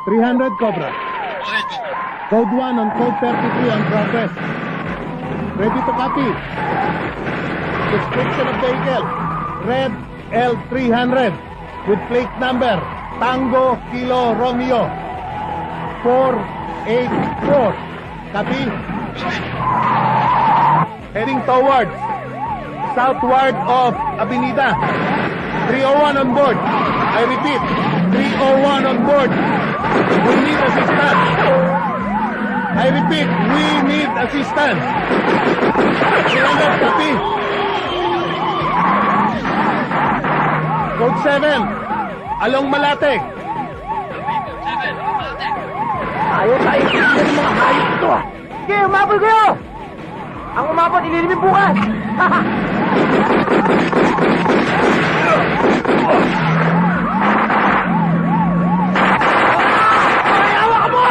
$300 Cobra. Code 1 on code 32 on progress. Ready to copy. Description of vehicle. Red L300 with plate number Tango Kilo Romeo 484. Copy. Heading towards southward of Avenida. 301 on board. I repeat, 301 on board. We need assistance. I repeat, we need assistance. 300, copy. Code 7, along Malate. Ayaw tayo ng mga hayop ito ah. Sige, umabol kayo! Ang umabot, ililimit bukas! Ayawa ka mo!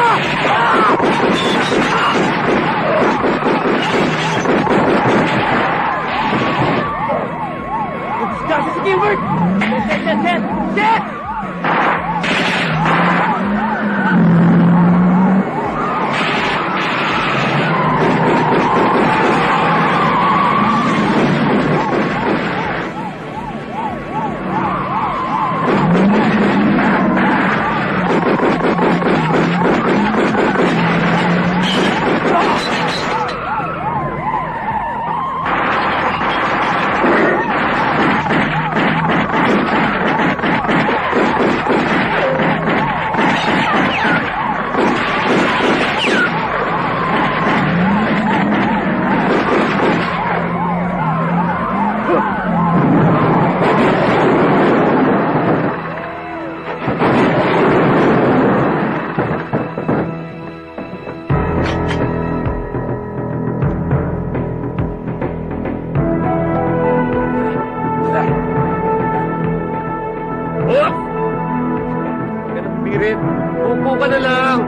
Disgusting si Gilbert! Set! Pirit, upo ka na lang.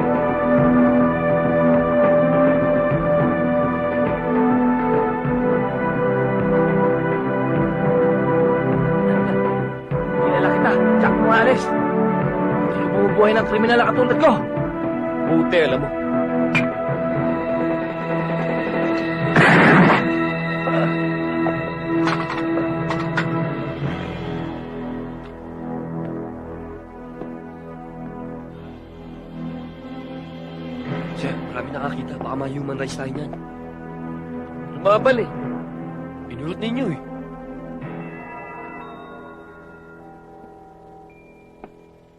Kilala kita, Jack Morales. Hindi na bumubuhay ng kriminal na katulad ko. Buti, alam mo. Sir, marami nakakita. Baka ma-human rights tayo niyan. Lumabal eh. Pinulot ninyo eh.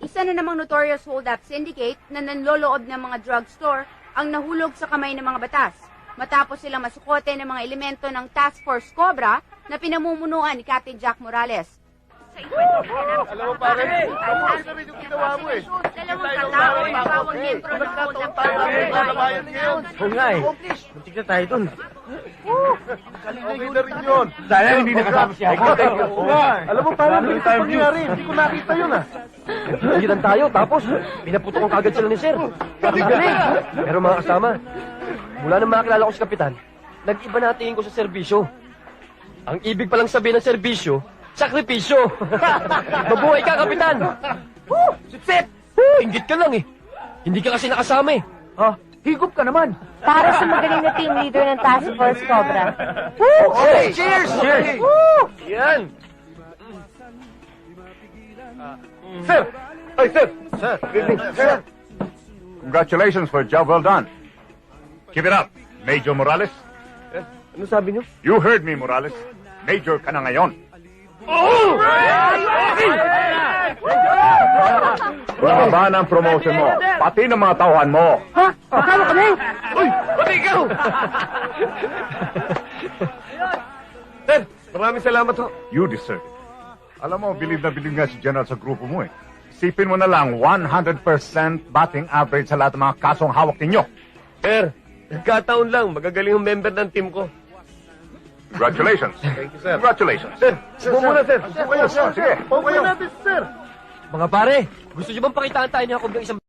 Isa na namang notorious hold-up syndicate na nanloloob ng mga drugstore ang nahulog sa kamay ng mga batas matapos silang masukote ng mga elemento ng Task Force Cobra na pinamumunuan ni Captain Jack Morales. Alam mo pare, ayos na rin yung ginawa mo eh. Dalawang katao ay bawang miyembro ng hold-up Oo nga eh. Muntik na tayo dun. Okay na rin yun. Sana hindi nakasama siya. Alam mo pare, hindi tayo nangyari. Hindi ko nakita yun ah. Nagitan tayo, tapos pinaputok ang kagad sila ni Sir. Pero mga kasama, mula nang makilala ko si Kapitan, nag-iba na tingin ko sa serbisyo. Ang ibig palang sabihin ng serbisyo, sakripisyo. Mabuhay ka, Kapitan! Sip-sip! Inggit ka lang eh. Hindi ka kasi nakasama eh. Ha? Higop ka naman. Para sa magaling na team leader ng Task Force Cobra. Okay, cheers! Cheers! Yan! Sir! Ay, sir! Sir! Good evening, sir! Congratulations for a job well done. Keep it up, Major Morales. Ano sabi niyo? You heard me, Morales. Major ka na ngayon. Bababa ng promotion mo, pati ng mga tauhan mo. Ha? Kasama kami? Uy! Pati ikaw! Sir, maraming salamat ho. You deserve it. Alam mo, bilib na bilib nga si General sa grupo mo eh. Isipin mo na lang, 100% batting average sa lahat ng mga kasong hawak ninyo. Sir, nagkataon lang, magagaling yung member ng team ko. Congratulations. Thank you, sir. Congratulations. Sir, upo muna, sir. Sige. Upo natin, sir. Mga pare, gusto niyo bang pakitaan tayo ni Jacob ng isang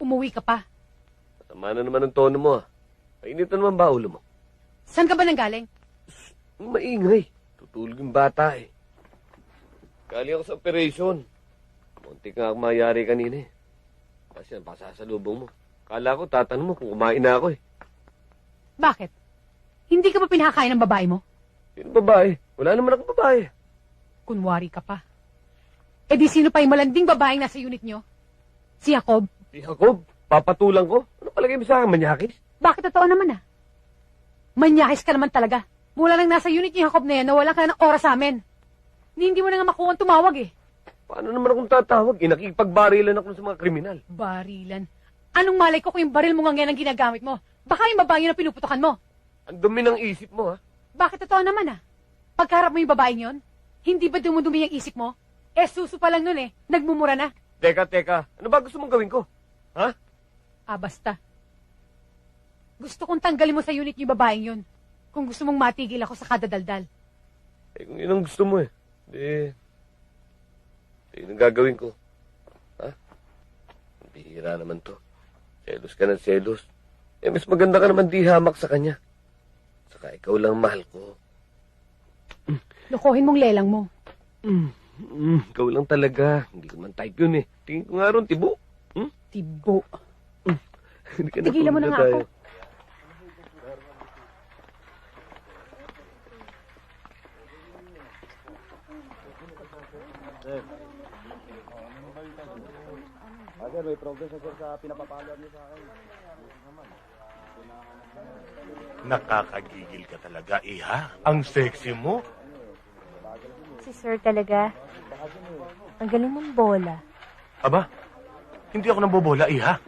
umuwi ka pa. Tama na naman ang tono mo, ah. Painitan naman ba ulo mo? Saan ka ba nanggaling? Maingay. Tutulog yung bata, eh. Galing ako sa operation. Muntik nga ako mayari kanina, eh. Kasi yan, pasasalubong mo. Kala ko, tatanong mo kung kumain na ako, eh. Bakit? Hindi ka ba pinakain ng babae mo? Sino babae? Wala naman akong babae. Kunwari ka pa. E di sino pa yung malanding babaeng nasa unit nyo? Si Jacob? Si Jacob, papatulang ko. Ano palagay mo sa akin, manyakis? Bakit totoo naman ah? Manyakis ka naman talaga. Mula lang nasa unit ni Jacob na yan, nawala ka na ng oras sa amin. Hindi mo na nga makuha ang tumawag eh. Paano naman akong tatawag? Nakikipagbarilan ako sa mga kriminal. Barilan. Anong malay ko kung yung baril mo nga yan ang ginagamit mo? Baka yung babae yun ang pinuputukan mo. Ang dumi ng isip mo, ha? Bakit totoo naman ah? Pagkarap mo yung babaeng yun, hindi ba dumudumi yung isip mo? Eh suso pa lang nun eh, nagmumura na. Teka. Ano ba gusto mong gawin ko? Ha? Ah, basta. Gusto kong tanggalin mo sa unit yung babaeng yun. Kung gusto mong matigil ako sa kadadaldal. Eh, kung yun ang gusto mo eh. Yun ang gagawin ko. Ha? Bihira naman to. Selos ka ng selos. Eh, mas maganda ka naman di hamak sa kanya. Saka ikaw lang mahal ko. Lokohin mong lelang mo. Ikaw lang talaga. Hindi ko man type yun eh. Tingin ko nga ron, tibo. Tibo. Hindi ka Tigilan mo na nga ako. Nakakagigil ka talaga, Iha. Ang sexy mo. Si Sir talaga. Ang galing mong bola. Aba, hindi ako nambobola, Iha.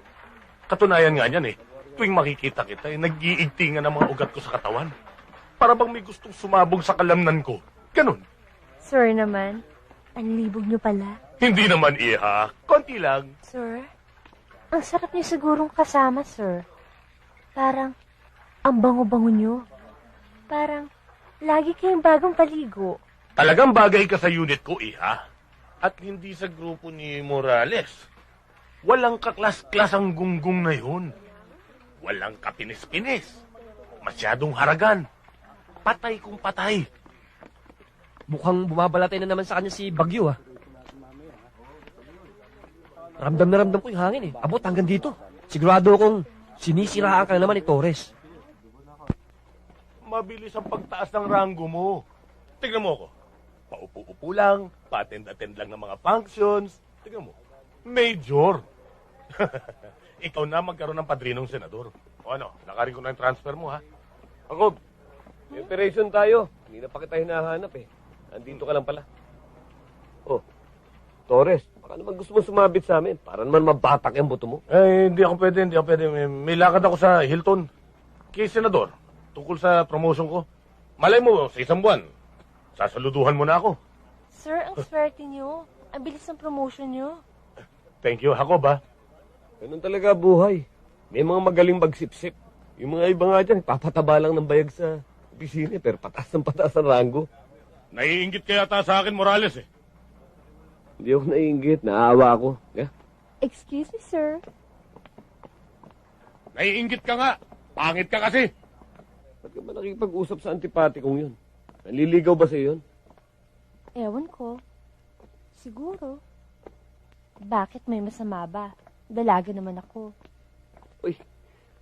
Katunayan nga niyan eh. Tuwing makikita kita, nag-iigtingan ang mga ugat ko sa katawan. Para bang may gustong sumabog sa kalamnan ko. Ganun. Sir naman, ang libog niyo pala. Hindi naman, Iha. Konti lang. Sir, ang sarap niyo sigurong kasama, sir. Parang, ang bango-bango niyo. Parang, lagi kayong bagong paligo. Talagang bagay ka sa unit ko, Iha. At hindi sa grupo ni Morales. Walang kaklas-klas ang gunggong na yun. Walang kapinis-pinis. Masyadong haragan. Patay kung patay. Mukhang bumabalatay na naman sa kanya si Bagyo, ha? Ramdam na ramdam ko yung hangin, eh. Abot hanggang dito. Sigurado akong sinisiraan ka na naman ni Torres. Mabilis ang pagtaas ng ranggo mo. Tignan mo ako. Paupo-upo lang, pa-attend-attend lang ng mga functions. Tignan mo. Major. Ikaw na magkaroon ng padrinong senador. O ano, nakarin ko na yung transfer mo, ha? Jacob, may operation tayo. Hindi na pa kita hinahanap, eh. Andito ka lang pala. Oh, Torres, baka naman gusto mo sumabit sa amin. Para naman mabatak yung buto mo. Eh, hindi ako pwede. May lakad ako sa Hilton. Kay senador, tungkol sa promotion ko. Malay mo, sa isang buwan, sasaluduhan mo na ako. Sir, ang swerte niyo. Ang bilis ng promotion niyo. Thank you, Jacob, ha? Ganun talaga buhay. May mga magaling magsipsip. Yung mga iba nga dyan, papataba lang ng bayag sa opisina, pero patas ang ranggo. Naiingit ka yata sa akin, Morales, eh. Hindi ako naiinggit, naawa ako. Yeah? Excuse me, sir. Naiingit ka nga. Pangit ka kasi. Ba't ka ba nakikipag-usap sa antipati kong yun? Naliligaw ba sa'yo yun? Ewan ko. Siguro. Bakit may masama ba? Dalaga naman ako. Uy,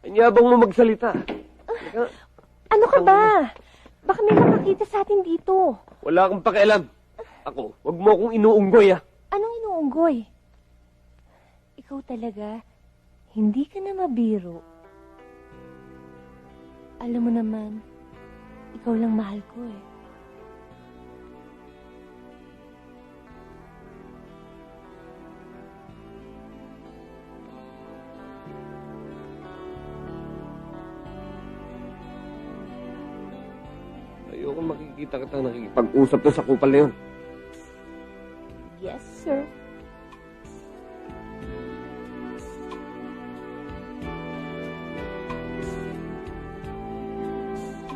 anyabang mo magsalita. Ano ka ba? Baka may makakita sa atin dito. Wala akong pakialam. Ako, wag mo akong inuunggoy, ah. Anong inuunggoy? Ikaw talaga, hindi ka na mabiro. Alam mo naman, ikaw lang mahal ko eh. Ayoko makikita kitang nakikipag-usap to sa kupal na yun. Yes, sir.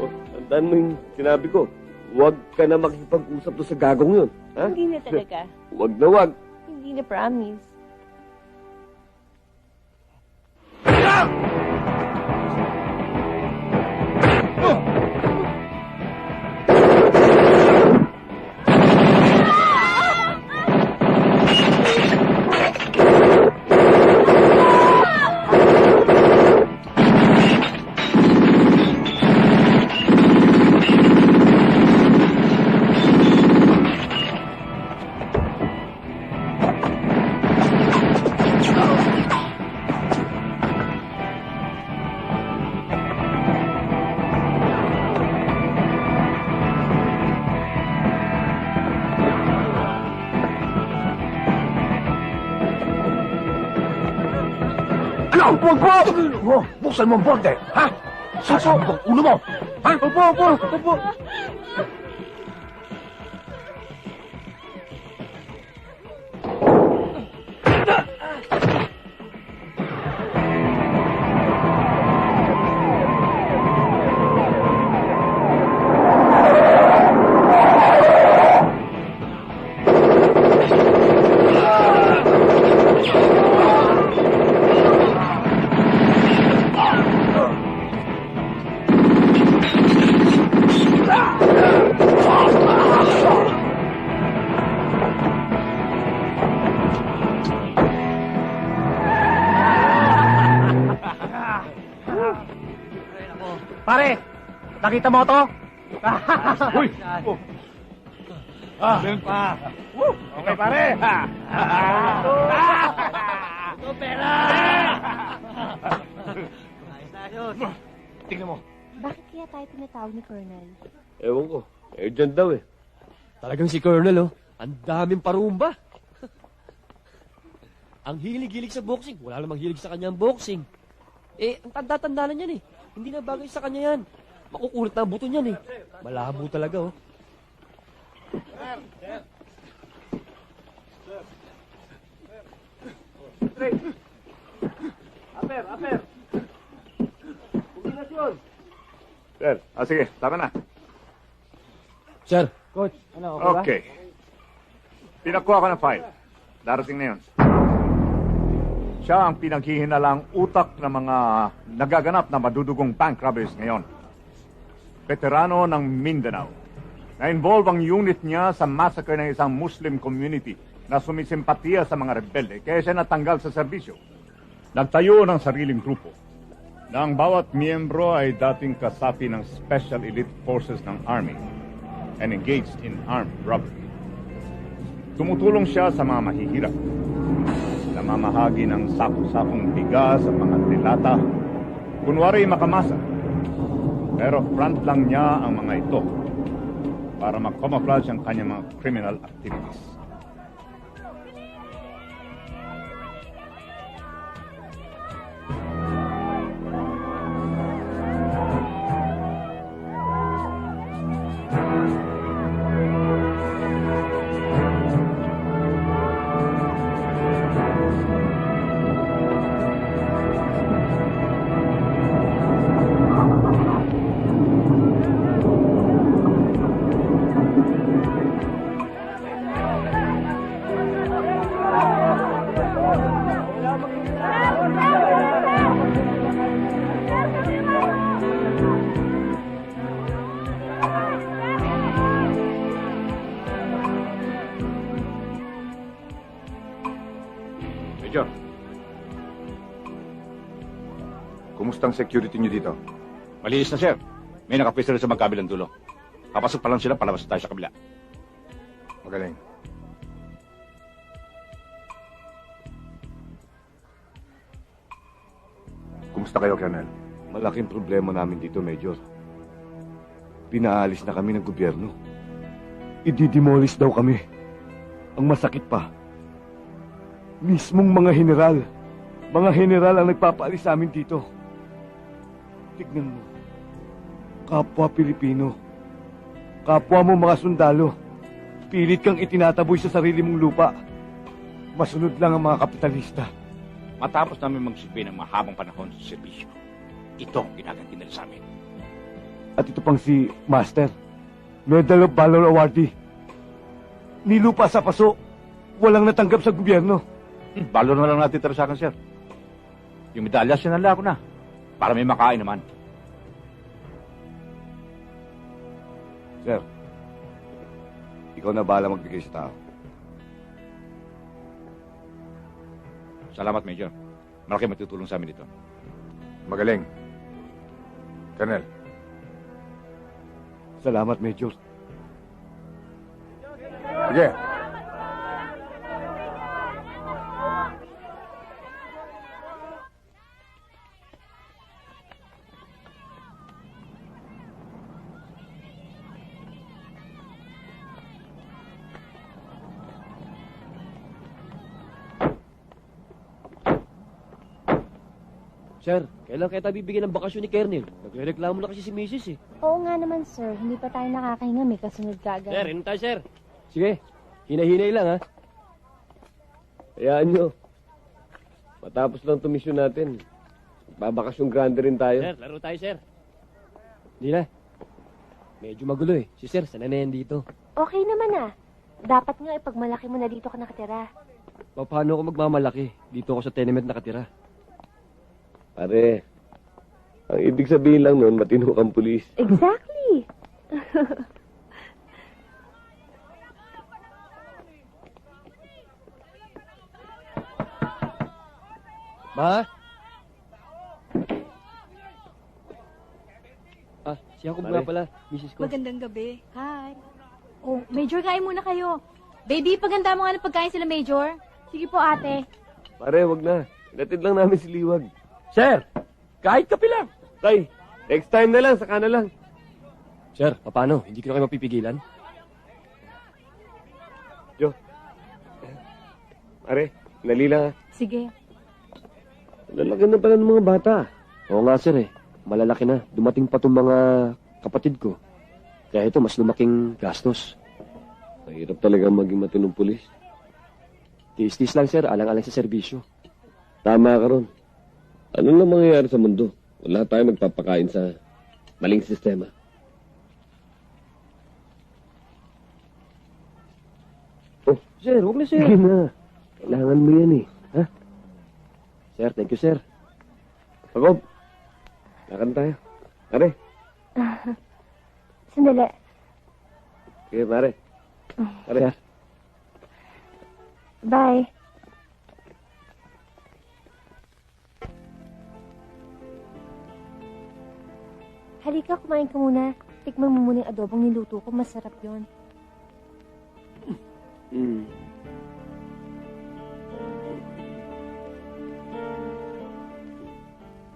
Oh, tandaan mo yung sinabi ko. Huwag ka na makikipag-usap to sa gagong yun. Ha? Hindi na talaga. Huwag na huwag. Hindi na promise. Ano? Huwag po! Oh, buksan mo ang borde, ha? Sasabog ang ulo mo, ha? Opo. Pare, nakita mo to? Uy! Okay, pare. Ito pera! Tingnan mo. Bakit kaya tayo tinatawag ni Colonel? Ewan ko. Dyan daw eh. Talagang si Colonel, oh. Ang daming parumba. Ang hilig-hilig sa boxing. Wala namang hilig sa kanya ang boxing. Ang tanda-tanda na yan eh. Hindi na bagay sa kanya yan. Makukulit na ang buto niyan eh. Malabo talaga, oh. Sir, sige, tama na. Sir. Coach, ano, Okay. Pinakuha ko ng file. Darating na yun. Siya ang pinaghihinalang utak ng mga nagaganap na madudugong bank robberies ngayon. Veterano ng Mindanao. Na-involve ang unit niya sa massacre ng isang Muslim community na sumisimpatiya sa mga rebelde kaya siya natanggal sa serbisyo. Nagtayo ng sariling grupo na ang bawat miyembro ay dating kasapi ng Special Elite Forces ng Army and engaged in armed robbery. Tumutulong siya sa mga mahihirap. Namamahagi ng sako-sakong bigas sa mga dilata. Kunwari makamasa. Pero front lang niya ang mga ito para mag-camouflage ang kanyang mga criminal activities. Major, kumusta ang security niyo dito? Malinis na, sir. May nakapisto sa magkabilang dulo. Papasok pa lang sila, palabas tayo sa kabila. Magaling. Kumusta kayo, Colonel? Malaking problema namin dito, Major. Pinaalis na kami ng gobyerno. Ididemolish daw kami. Ang masakit pa, mismong mga general ang nagpapaalis sa amin dito. Tignan mo, kapwa Pilipino, kapwa mo mga sundalo, pilit kang itinataboy sa sarili mong lupa. Masunod lang ang mga kapitalista. Matapos namin magsilbi ng mahabang panahon sa serbisyo, ito ang ginaganti nila sa amin. At ito pang si Master, Medal of Valor awardee. Nilupa sa paso, walang natanggap sa gobyerno. Valor na lang natin tira sa akin, sir. Yung medalya, sinala ko na. Para may makain naman. Sir, ikaw na bahala magbigay sa tao. Salamat, Major. Malaki matutulong sa amin dito. Magaling. Colonel. Salamat, Major. Sige. Sir, kailan kaya tayo bibigyan ng bakasyon ni Kernel? Nagre-reklamo na kasi si Mrs. eh. Oo nga naman, sir. Hindi pa tayo nakakahinga. May kasunod ka agad. Sir, inom tayo, sir. Sige, hinahinay lang, ha? Hayaan nyo. Matapos lang tumisyon natin. Babakasyon grande rin tayo. Sir, laro tayo, sir. Hindi na. Medyo magulo eh. Si sir, sana na yan dito. Okay naman ah. Dapat nga ipagmalaki mo na dito ka nakatira. Paano ako magmamalaki? Dito ako sa tenement nakatira. Pare, ang ibig sabihin lang nun, matino kang pulis. Exactly. Ma? Si Jacob nga pala, misis ko. Magandang gabi. Hi. Oh, Major, kain muna kayo. Baby, paganda mo nga ng pagkain sila, Major. Sige po, ate. Pare, wag na. Ilatid lang namin si Liwag. Sir, kahit kape lang. Tay, next time na lang, saka na lang. Sir, paano? Hindi ko na kayo mapipigilan? Jo. Pare, nalila nga. Sige. Lalaki na pala ng mga bata. Oo nga, sir eh. Malalaki na. Dumating pa tong mga kapatid ko. Kaya ito, mas lumaking gastos. Mahirap talaga maging matinong pulis. Tis-tis lang, sir. Alang-alang sa serbisyo. Tama ka ron. Ano lang mangyayari sa mundo? Wala tayo magpapakain sa maling sistema. Oh, sir, huwag na, sir. Sige na. Kailangan mo yan eh. Ha? Sir, thank you, sir. Pagob, lakad tayo. Pare. Sandali. Sige, pare. Pare, ha? Bye. Halika, kumain ka muna. Tikman mo muna yung adobong niluto ko. Masarap yon.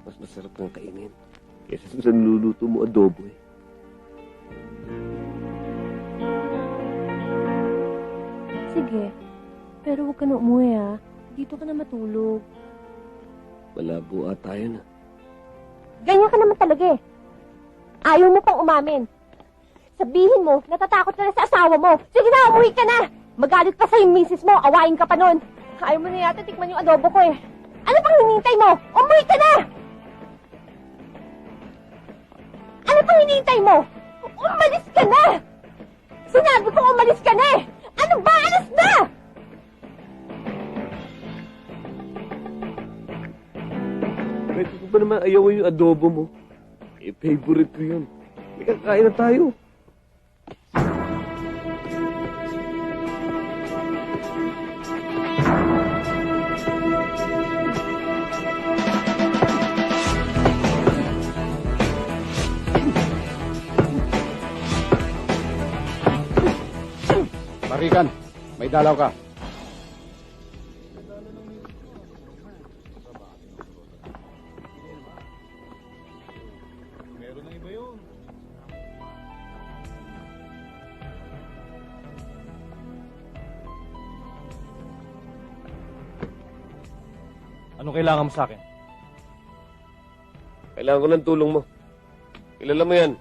Mas masarap kang kainin. Kesa sa niluluto mo adobo eh. Sige. Pero huwag ka na umuwi ah. Dito ka na matulog. Malabo ata yun ah. Ganyan ka naman talaga eh. Ayaw mo pang umamin. Sabihin mo, natatakot ka na sa asawa mo. Sige na, umuwi ka na. Magalit pa sa yung misis mo, awain ka pa nun. Ayaw mo na yata tikman yung adobo ko eh. Ano pang hinihintay mo? Umuwi ka na! Ano pang hinihintay mo? Umalis ka na! Sinabi ko umalis ka na eh! Ano ba? Alas na! Pwede ko ba naman ayaw yung adobo mo? Eh, favorite ko yun. May kakain na tayo. Marikan, may dalaw ka. Anong kailangan mo sa akin? Kailangan ko ng tulong mo. Kilala mo yan.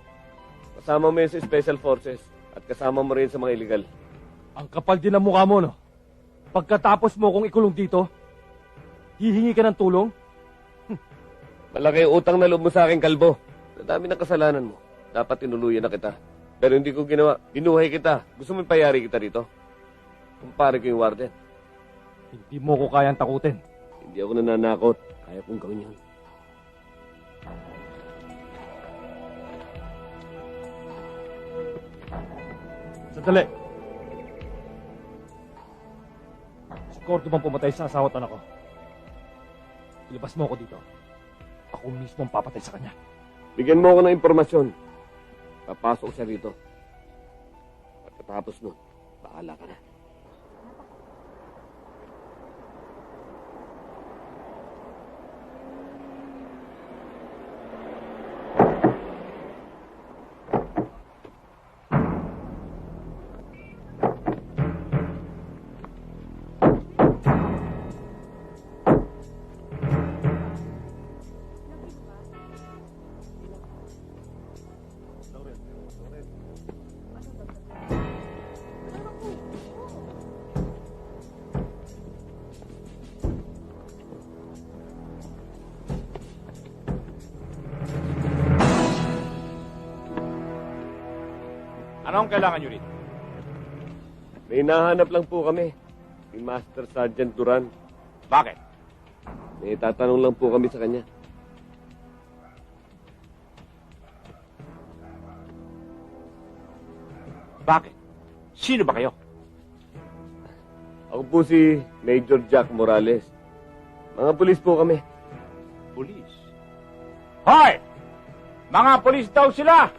Kasama mo yan sa Special Forces at kasama mo rin sa mga illegal. Ang kapal din ng mukha mo, no? Pagkatapos mo kung ikulong dito, hihingi ka ng tulong? Malaki yung utang na loob mo sa akin, kalbo. Sa dami ng kasalanan mo. Dapat tinuluyan na kita. Pero hindi ko ginawa. Binuhay kita. Gusto mo ipayari kita dito? Kumpare ko yung warden. Hindi mo ko kayang takutin. Hindi ako nananakot. Kaya kong gawin yun. Sandali. Si Cordoban pumatay sa asawa at anak ko. Ilabas mo ako dito. Ako mismo ang papatay sa kanya. Bigyan mo ako ng impormasyon. Papasok siya rito. Pagkatapos nun, bahala ka na. Anong kailangan nyo rito? May hinahanap lang po kami. Si Master Sergeant Duran. Bakit? May tatanong lang po kami sa kanya. Bakit? Sino ba kayo? Ako po si Major Jack Morales. Mga pulis po kami. Pulis. Hoy! Mga pulis daw sila!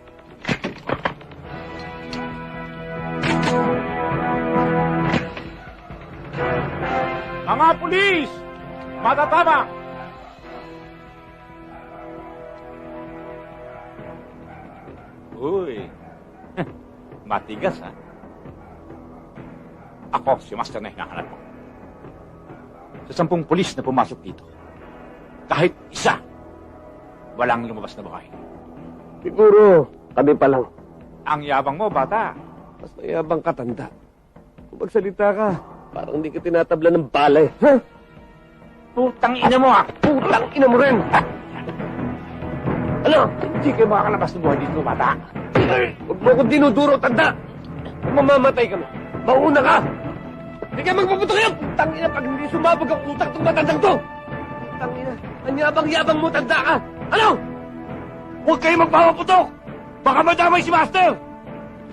Mga pulis! Matatama! Uy! Matigas, ha? Ako, si Master na hinahanap mo. Sa 10 pulis na pumasok dito, kahit isa, walang lumabas na buhay. Siguro, kami pa lang. Ang yabang mo, bata. Mas mayabang katanda. Kung magsalita ka, parang hindi ka tinatabla ng balay. Ha? Putang ina mo, ha? Putang ina mo rin! Ano? Hindi kayo makakalabas ng buhay dito, bata. Huwag mo akong dinuduro, tanda! Kung mamamatay kami, mauna ka! Hindi kayo magpaputo kayo! Putang ina, pag hindi sumabog ang utak ng matandang to! Putang ina, ang yabang-yabang mo, tanda ka! Ano? Huwag kayo magpapaputok! Baka madamay si Master!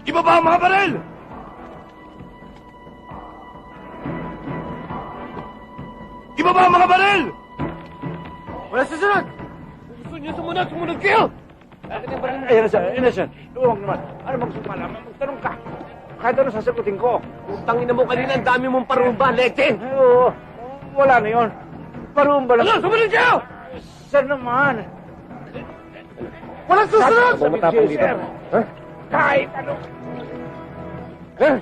Iba ba ang mga baril? Iba ba ang mga baril? Wala susunod! Kung gusto niyo sumunod, sumunod kayo! Ayan na siya. Huwag naman. Ano magsumala? Magtanong ka. Kahit ano sasagutin ko. Putang ina mo kanina, ang dami mong parumba, leche! Ay, oo. Wala na yun. Parumba lang. Ano? Sumunod kayo! Sir naman. Walang susunod! Ako matapang dito. Ha? Kahit ano. Ha?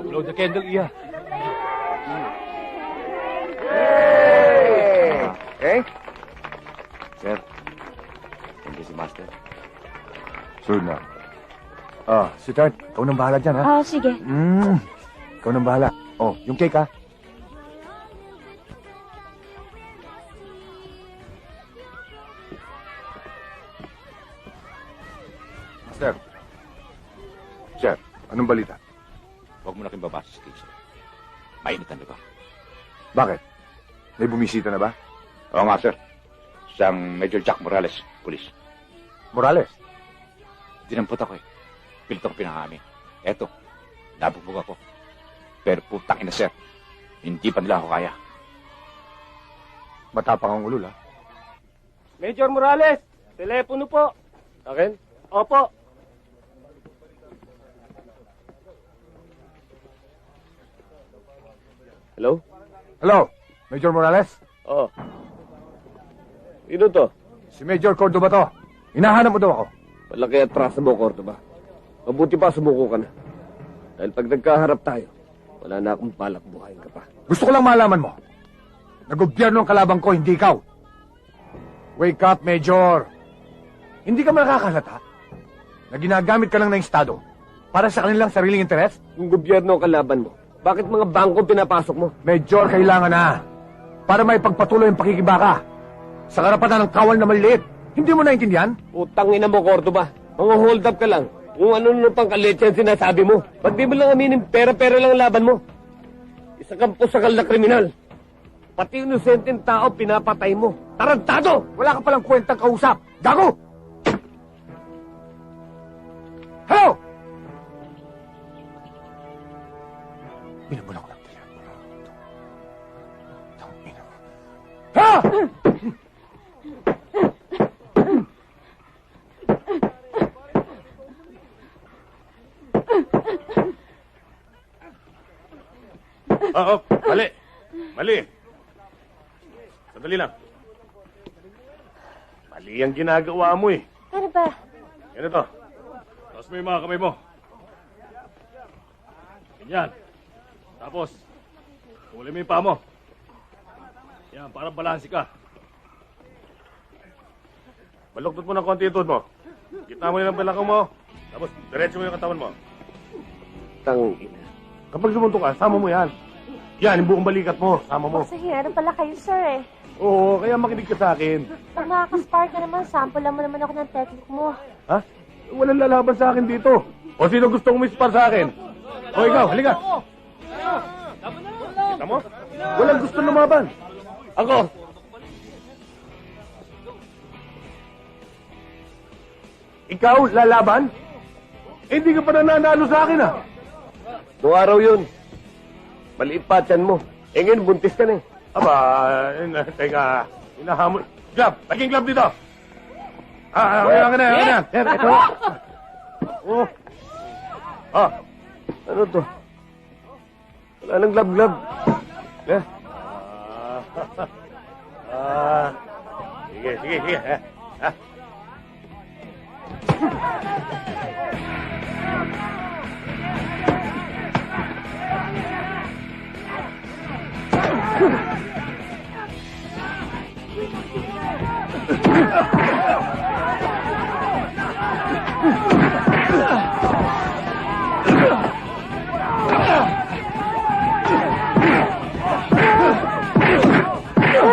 Blow the candle, Iya. Okay? Sir, hindi si Master. Sunod na. Si Tart, ikaw nang bahala dyan, ha? Oo, sige. Ikaw nang bahala. Oh, yung cake, ha? Master. Sir, anong balita? Huwag mo na kayong babasa sa case. Mainit ang lugar. Bakit? May bumisita na ba? Oo nga, sir. Siyang Major Jack Morales, pulis. Morales? Dinampot ako eh. Pilit ako pinangami. Eto, nabugbog ako. Pero putang ina, sir. Hindi pa nila ako kaya. Matapang ang ulol, ha? Major Morales, telepono po. Akin? Opo. Hello? Hello, Major Morales? Oo. Sino to? Si Major Cordoba to. Hinahanap mo daw ako. Malaki atrasa mo, Cordoba. Mabuti pa sumuko ka na. Dahil pag nagkaharap tayo, wala na akong balak buhayin ka pa. Gusto ko lang malaman mo. Nag-gobyerno ang kalabang ko, hindi ikaw. Wake up, Major. Hindi ka makakahalata na ginagamit ka lang ng Estado para sa kanilang sariling interes? Kung gobyerno ang kalaban mo, bakit mga bangko pinapasok mo? Major, kailangan na para may pagpatuloy ang pakikibaka. Sa karapatan ng kawal na maliliit. Hindi mo naintindihan? Utang ina mo, Cordoba. Mga hold up ka lang. Kung ano pang kalit yan sinasabi mo. Ba't di mo lang aminin pera-pera lang ang laban mo? Isa kang pusakal na kriminal. Pati inosenteng tao pinapatay mo. Tarantado! Wala ka palang kwentang kausap. Gago! Hello! Binabulan ko ng telepono. Tangina mo. Ha! Mali. Mali. Sandali lang. Mali ang ginagawa mo eh. Ano ba? Ganito. Taas mo yung mga kamay mo. Ganyan. Tapos, huli mo yung paa mo. Yan, parang balansi ka. Baluktot mo ng konti yung tuhod mo. Gitna mo yung balakang mo. Tapos, diretso mo yung katawan mo. Tangina. Kapag sumuntok ka, sama mo yan. Yan, yung buong balikat mo. Sama mo. Pasahero pala kayo, sir eh. Oo, kaya makinig ka sa akin. Pag makakaspark ka naman, sample lang mo naman ako ng technique mo. Ha? Walang lalaban sa akin dito. O sino gustong umispar sa akin? O ikaw, halika. Kita mo? Walang gusto lumaban. Ako! Ikaw, lalaban? Eh, hindi ka pa nananalo sa akin, ah. Noong araw yun. Maliit pa tiyan mo. Eh ngayon, buntis ka na eh. Aba, teka. Hinahamon. Glove! Laging glove dito! Kaya ka na, kaya na. Yan, ito. Oh. Ah. Ano to? Wala nang glab-glab. Eh? Sige, sige, sige. Ha?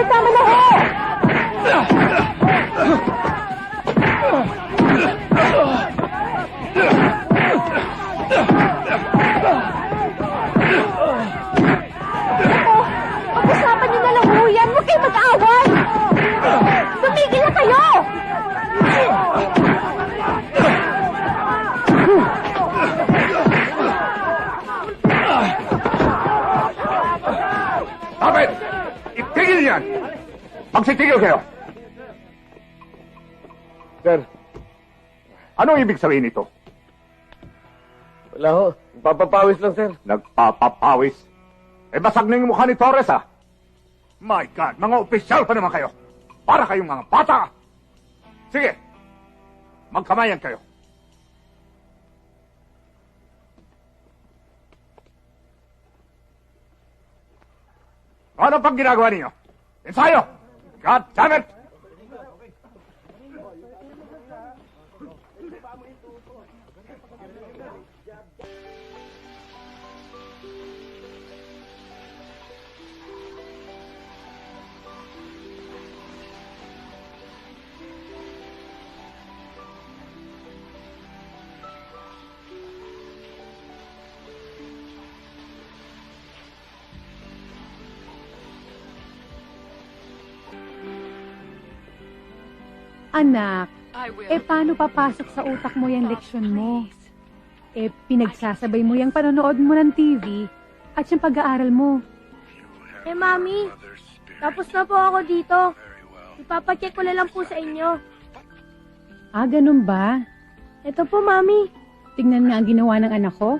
Tama na ho! Pag-usapan niyo na lang ho yan. Huwag kayo mag-away! Tumigil na kayo! Dapat! Itigil yan! Magsitigil kayo! Sir, Ano ibig sabihin nito? wala ho. Papapawis lang, sir. Nagpapapawis? Eh, basag na yung mukha ni Torres, ah! My God, mga opisyal pa naman kayo! Para kayong mga bata! Sige, magkamayan kayo. Ano pang ginagawa ninyo? Ensayo! God damn it! Anak, paano papasok sa utak mo yung leksyon mo? Pinagsasabay mo yung panonood mo ng TV at yung pag-aaral mo. Mami, tapos na po ako dito. Ipapacheck ko na lang po sa inyo. Ganun ba? Ito po, Mami. Tingnan nga ang ginawa ng anak ko.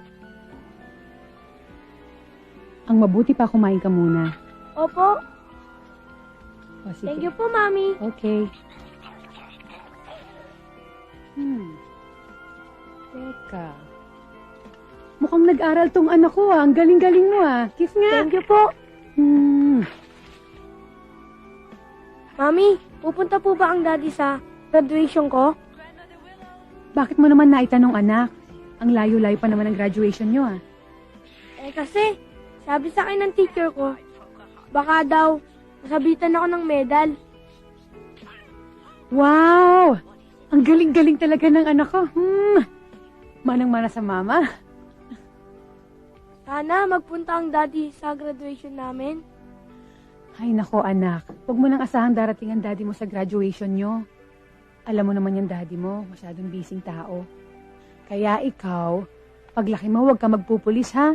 Ang mabuti pa kumain ka muna. Opo. O, sige. Thank you po, Mami. Okay. Teka. Mukhang nag-aral tong anak ko, ah. Ang galing-galing mo, ah. Kiss nga. Thank you po. Hmm. Mami, pupunta po ba ang daddy sa graduation ko? Bakit mo naman naitanong, anak? Ang layo-layo pa naman ang graduation nyo, ah. Kasi, sabi sa akin ng teacher ko, baka daw, masabitan ako ng medal. Wow! Ang galing-galing talaga ng anak ko. Manang-mana sa mama. Sana magpunta ang daddy sa graduation namin. Ay nako anak, huwag mo nang asahang darating ang daddy mo sa graduation nyo. Alam mo naman yung daddy mo, masyadong busy tao. Kaya ikaw, paglaki mo huwag ka magpupulis ha.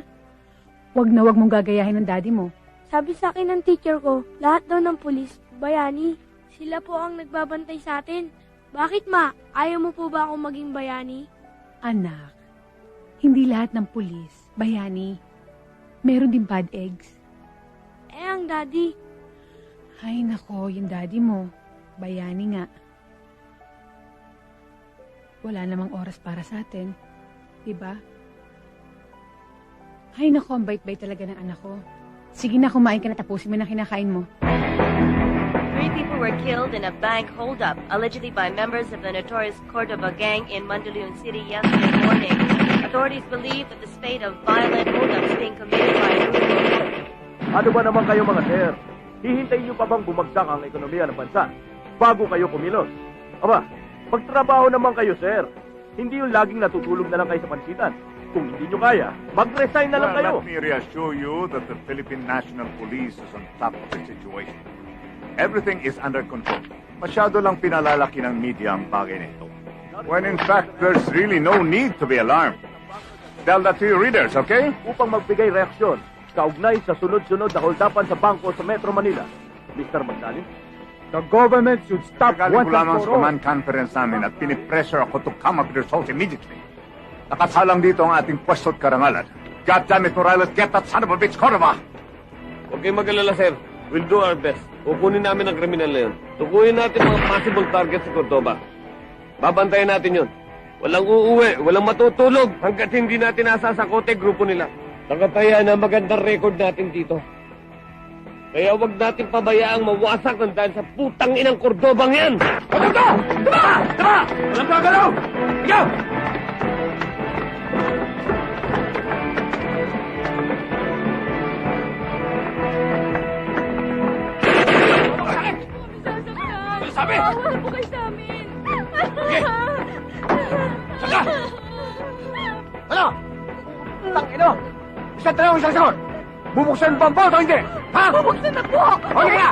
Huwag na huwag mong gagayahin ng daddy mo. Sabi sa akin ng teacher ko, lahat daw ng pulis, bayani. Sila po ang nagbabantay sa atin. Bakit ma? Ayaw mo po ba akong maging bayani? Anak, hindi lahat ng pulis, bayani. Meron din bad eggs. Ang daddy. Ay nako, yung daddy mo, bayani nga. Wala namang oras para sa atin, diba? Ay nako, ang bait-bait talaga ng anak ko. Sige na, kumain ka na, tapusin mo na kinakain mo. 3 people were killed in a bank holdup, allegedly by members of the notorious Cordoba gang in Mandaluyong City yesterday morning. Authorities believe that the spate of violent holdups being committed by a group of... Ano ba naman kayo mga sir? Hihintayin niyo pa bang bumagsak ang ekonomiya ng bansa bago kayo kumilos? Aba, magtrabaho naman kayo sir. Hindi yung laging natutulog na lang kayo sa pansitan. Kung hindi nyo kaya, mag-resign na lang kayo. Let me reassure you that the Philippine National Police is on top of the situation. Everything is under control. Masyado lang pinalalaki ng media ang bagay nito. When in fact, there's really no need to be alarmed. Tell that to your readers, okay? Upang magbigay reaksyon, kaugnay sa sunod-sunod na holdapan sa bangko sa Metro Manila. Mr. Magdalin? The government should stop Galing ko lamang sa command conference namin at pinipressure ako to come up with results immediately. Nakasalang dito ang ating pwesto at karangalan. God damn it, Morales, get that son of a bitch, Cordova! Huwag kayong mag-alala, sir. We'll do our best. Kukunin namin ang kriminal na yun. Tukuyin natin mga possible targets sa Cordoba. Babantayan natin yun. Walang uuwi, walang matutulog hanggat hindi natin nasasakote grupo nila. Nakataya na magandang record natin dito. Kaya wag natin pabayaang mawasak ng dahil sa putang inang Cordobang yan! Pagkato! Tama! Tama! Walang gagalaw! Ikaw! Sabi! Wala po kayo sa amin. Sige! Saka! Ano? Tangino! Isang tanong, isang sagot! Bubuksan ba ang bawat o hindi? Ha? Bubuksan na po! Okay nga!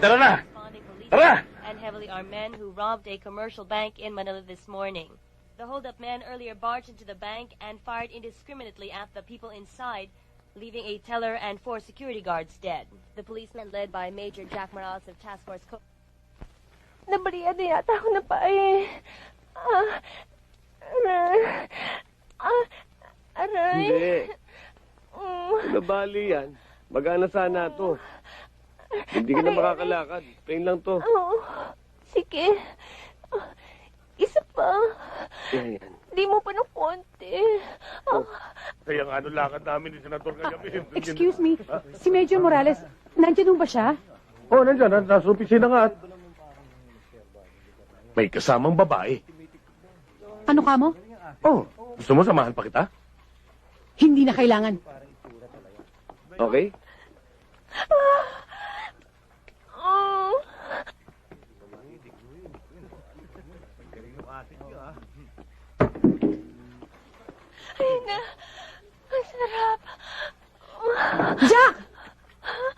tara na! Responding police Tara! and heavily armed men who robbed a commercial bank in Manila this morning. The hold-up men earlier barged into the bank and fired indiscriminately at the people inside, leaving a teller and 4 security guards dead. The policemen, led by Major Jack Morales of Task Force Nabalian na yata ako na pa eh. Aray. Hindi. Nabali yan. Magana sana to. Hindi ka na makakalakad. Pain lang to. Oo. Sige. Isa pa. Yan. Di mo pa ng konti. Kaya nga ano lakad namin ni Senator kagabi. Excuse me, si Major Morales, nandiyan ba siya? Oh, nandiyan. Nasa opisina nga. May kasamang babae. Ano ka mo? Oh, gusto mo samahan pa kita? Hindi na kailangan. Okay? Ay na. Ang sarap. Jack!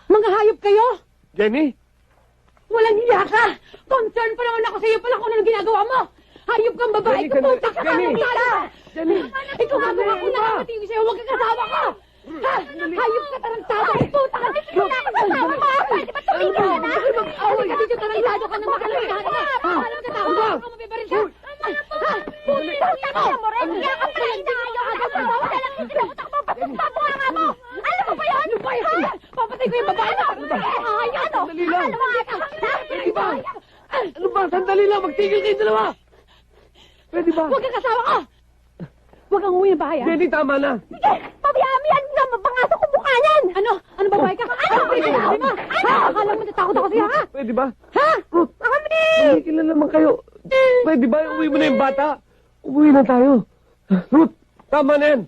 Mga hayop kayo! Jenny? Walang hiya ka! Concern pa naman ako sa iyo pala kung ano ginagawa mo! Hayop kang babae! Jenny, Pupunta ka Jenny! ng tala! Jenny! Ikaw nga mga ko nakakatingin sa'yo! Huwag kang kasama ko! Ha? Hayop ka tarantado! Pupunta ka! Hindi na ako kasama mo! Pwede ba tumigil ka na? Away ka dito tarantado ka ng makalangyahan mo! Paano ka tao? Huwag kang mabibaril ka! Ha? Pupunta ka! Hindi ako pala na ngayon! Wala lang hindi ako takbo! Papunta nga mo! Alam mo ba yun? Ano ba yun? Papatay ko yung babae na! Hayop! Sandali lang! Alam mo nga! Pwede ba? Ano ba? Sandali lang! Magtigil kayo dalawa! Pwede ba? Huwag kang kasama ko! Huwag kang umuwi ng bahay, ha? Jenny, tama na! Sige! Pabayaan yan na mapangasok ko mukha yan! Ano? Ano babae ka? Ano ba yung sinabi mo? Ha? Akala mo natakot ako sa'yo, ha? Pwede ba? Ha? Ruth, Kami! tumigil na naman kayo. Pwede ba? Uwi mo na yung bata. Uwi na tayo. Ruth, tama na yan.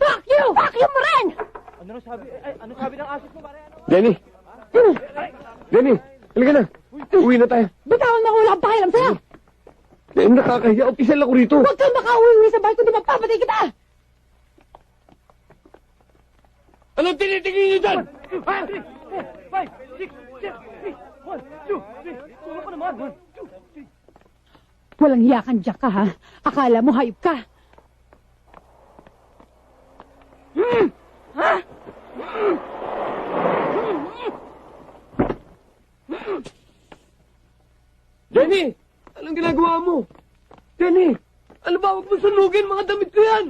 Fuck you! Fuck you mo rin! Jenny! Jenny! Halika na. Uwi na tayo. Bitawan mo ako, wala kang pakialam sa'yo! Jenny, nakakahiya. Opisal ako rito. Huwag kang makauwi sa bahay kundi mapapatay kita! Anong tinitingin niyo dyan? Walang hiya kang Jack ka, ha? Akala mo hayop ka! Jenny! Anong ginagawa mo? Jenny! Ano ba? Huwag mo sunugin mga damit ko yan!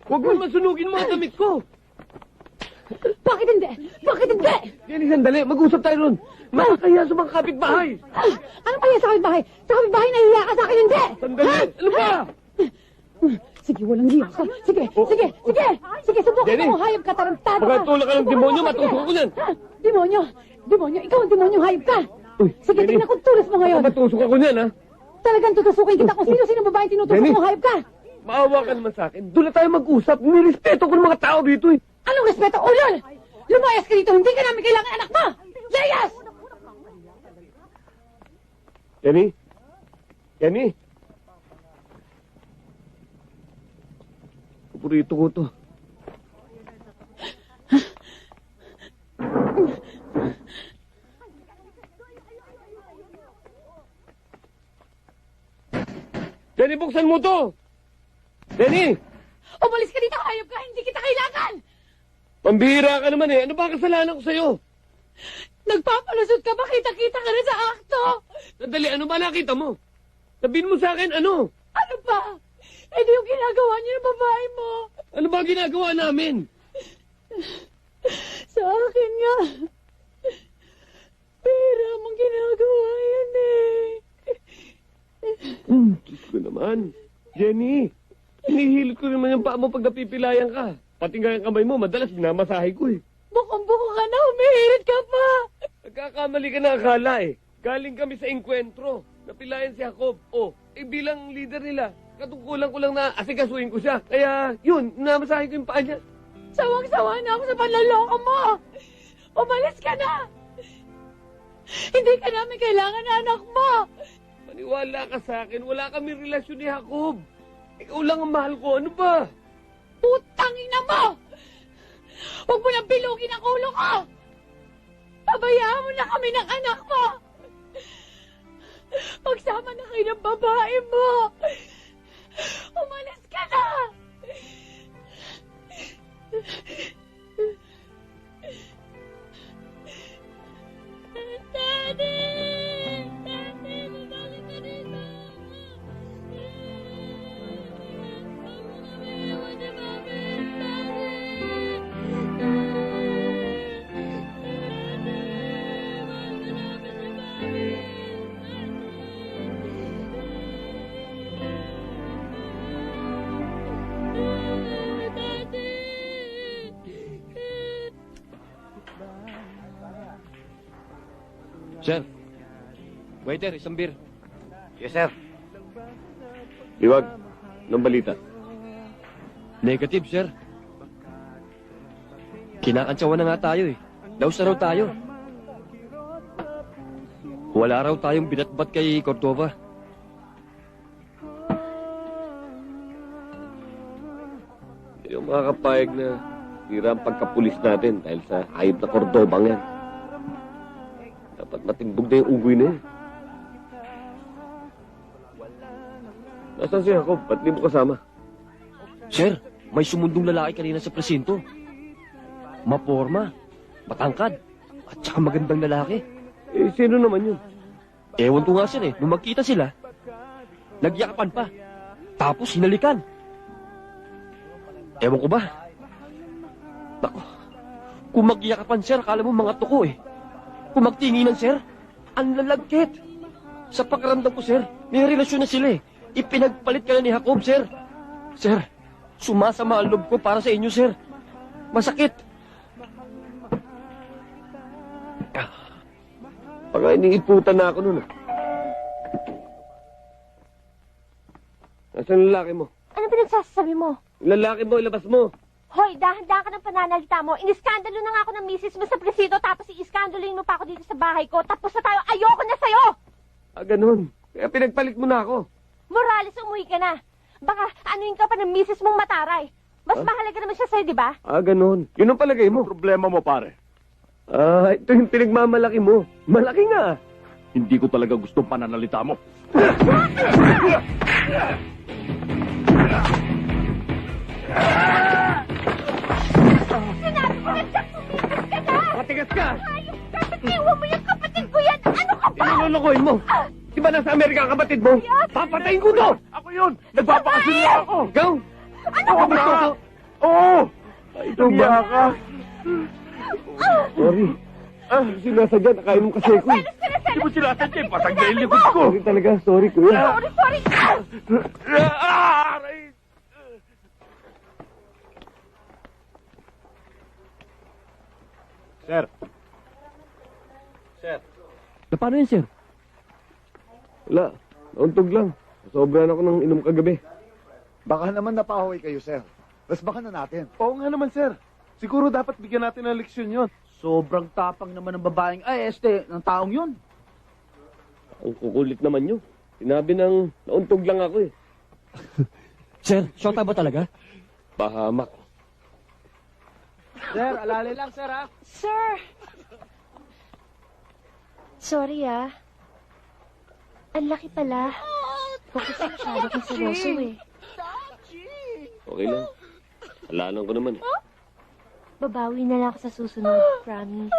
Huwag mo masunugin mga damit ko! Bakit hindi? Bakit hindi? Jenny, sandali. Mag-usap tayo ron. Nakakahiya sa mga kapitbahay. Ano pa yan sa kapitbahay? Sa kapitbahay nahihiya ka sa akin, hindi! Sandali. Ano ba? Sige, walang hiya ka. Sige, sige, sige! Sige, subukan Jenny! mo, hayop ka, tarantado ka! Pagkatulak ka ng demonyo, matusok ko yan. Ha? Demonyo! Demonyo! Ikaw ang demonyo, hayop ka! Uy, Sige, Jenny. tingnan ko tulos mo ngayon! Matusok ako niyan, ha? Talagang tutusukin kita kung sino-sino babae tinutusok Jenny. mo, hayop ka! Maawa ka naman sa akin. Doon na tayo mag-usap. Nirespeto ko ng mga tao dito, eh. Anong respeto, ulol? Lumayas ka dito, hindi ka namin kailangan anak mo! Layas! Jenny? Jenny? Paborito ko to. Jenny, buksan mo to! Jenny! Umalis ka dito, hayop ka! Hindi kita kailangan! Pambihira ka naman eh. Ano ba ang kasalanan ko sa'yo? Nagpapalusot ka ba? Kita-kita ka rin sa akto! Sandali, ano ba nakita mo? Sabihin mo sa akin, ano? Ano ba? Eh di yung ginagawa niyo ng babae mo. Ano ba ginagawa namin? Sa akin nga. Pera mong ginagawa yan eh. Diyos ko naman. Jenny, hinihilot ko naman yung paa mo pag napipilayan ka. Pati nga yung kamay mo, madalas minamasahe ko eh. Bukong-buko ka na, humihirit ka pa. Nagkakamali ka na akala eh. Galing kami sa engkwentro. Napilayan si Jacob. Oh, bilang leader nila, katungkulan ko lang na asikasuhin ko siya. Kaya, yun, namasahe ko yung paa niya. Sawang-sawa na ako sa panlaloko mo. Umalis ka na. Hindi ka namin kailangan na anak mo. Maniwala ka sa akin, wala kami relasyon ni Jacob. Ikaw lang ang mahal ko, ano ba? Putang ina mo! Huwag mo nang bilugin ang ulo ko! Pabayaan mo na kami ng anak mo! Pagsama na kayo ng babae mo! Umalis ka na! Daddy! Daddy, babalik ka dito! Iwan ni Mami! Sir, waiter, isang beer. Yes, sir. Iwag, ng balita. Negative, sir. Kinakantsawan na nga tayo eh. Daus na raw tayo. Wala raw tayong binatbat kay Cordova. Hindi yung makakapayag na tira ang pagkapulis natin dahil sa hayop na Cordobang yan. Dapat matimbog na yung unggoy na yan. Nasaan si Jacob? Ba't di mo kasama? Sir, may sumundong lalaki kanina sa presinto. Maporma, matangkad, at saka magandang lalaki. Eh, sino naman yun? Ewan ko nga sir eh, nung magkita sila, nagyakapan pa, tapos hinalikan. Ewan ko ba? Nako, kung magyakapan sir, akala mo mga tuko eh. Kung magtinginan sir, ang lalagkit. Sa pakiramdam ko sir, may relasyon na sila eh. Ipinagpalit ka na ni Jacob sir. Sir, sumasama ang loob ko para sa inyo sir. Masakit. Baka iniiputan na ako nun ah. Nasaan ang lalaki mo? Ano pinagsasabi mo? Lalaki mo, ilabas mo. Hoy, dahan-dahan ka ng pananalita mo. Iniskandalo na nga ako ng misis mo sa presinto, tapos iiskandaloin mo pa ako dito sa bahay ko. Tapos na tayo, ayoko na sa'yo! Ah, ganun. Kaya pinagpalit mo na ako. Morales, umuwi ka na. Baka anuin ka pa ng misis mong mataray. Mas mahalaga naman siya sa'yo, di ba? Ah, ganun. Yun ang palagay mo. Problema mo, pare. Ah, ito yung pinagmamalaki mo. Malaki nga. Hindi ko talaga gustong pananalita mo. Sinabi ko na siya, tumigas ka na! Matigas ka! Ayos ka, natiwa mo yung kapatid ko yan! Ano ka ba? Inululukoy mo. Di ba nasa Amerika ang kapatid mo? Yes. Papatayin ko to! Ako yun! Nagpapakasin na ako! Ikaw? Ano ka ba? Oo! Ito ba? ka! Sorry. Sinasadya, nakain mo kasi ko eh. Hindi mo sinasadya, patangga yung likod ko! Sorry talaga, sorry kuya. Sorry! Aray! Sir. Sir. Na paano yan sir? Wala, nauntog lang. Sobrang ako ng inom kagabi. Baka naman napahoy kayo, sir. Mas baka na natin. Oo nga naman, sir. Siguro dapat bigyan natin ng leksyon yun. Sobrang tapang naman ng babaeng, ng taong yun. Ang kukulit naman yun. Sinabi ng nauntog lang ako eh. Sir, shota ba talaga? Pahamak. Sir, alala lang, sir, ha? Sir! Sorry, ah. Ang laki pala. Bakit masyado kang seryoso, eh. Okay lang. Alanan ko naman eh. Babawi na lang ako sa susunod, promise.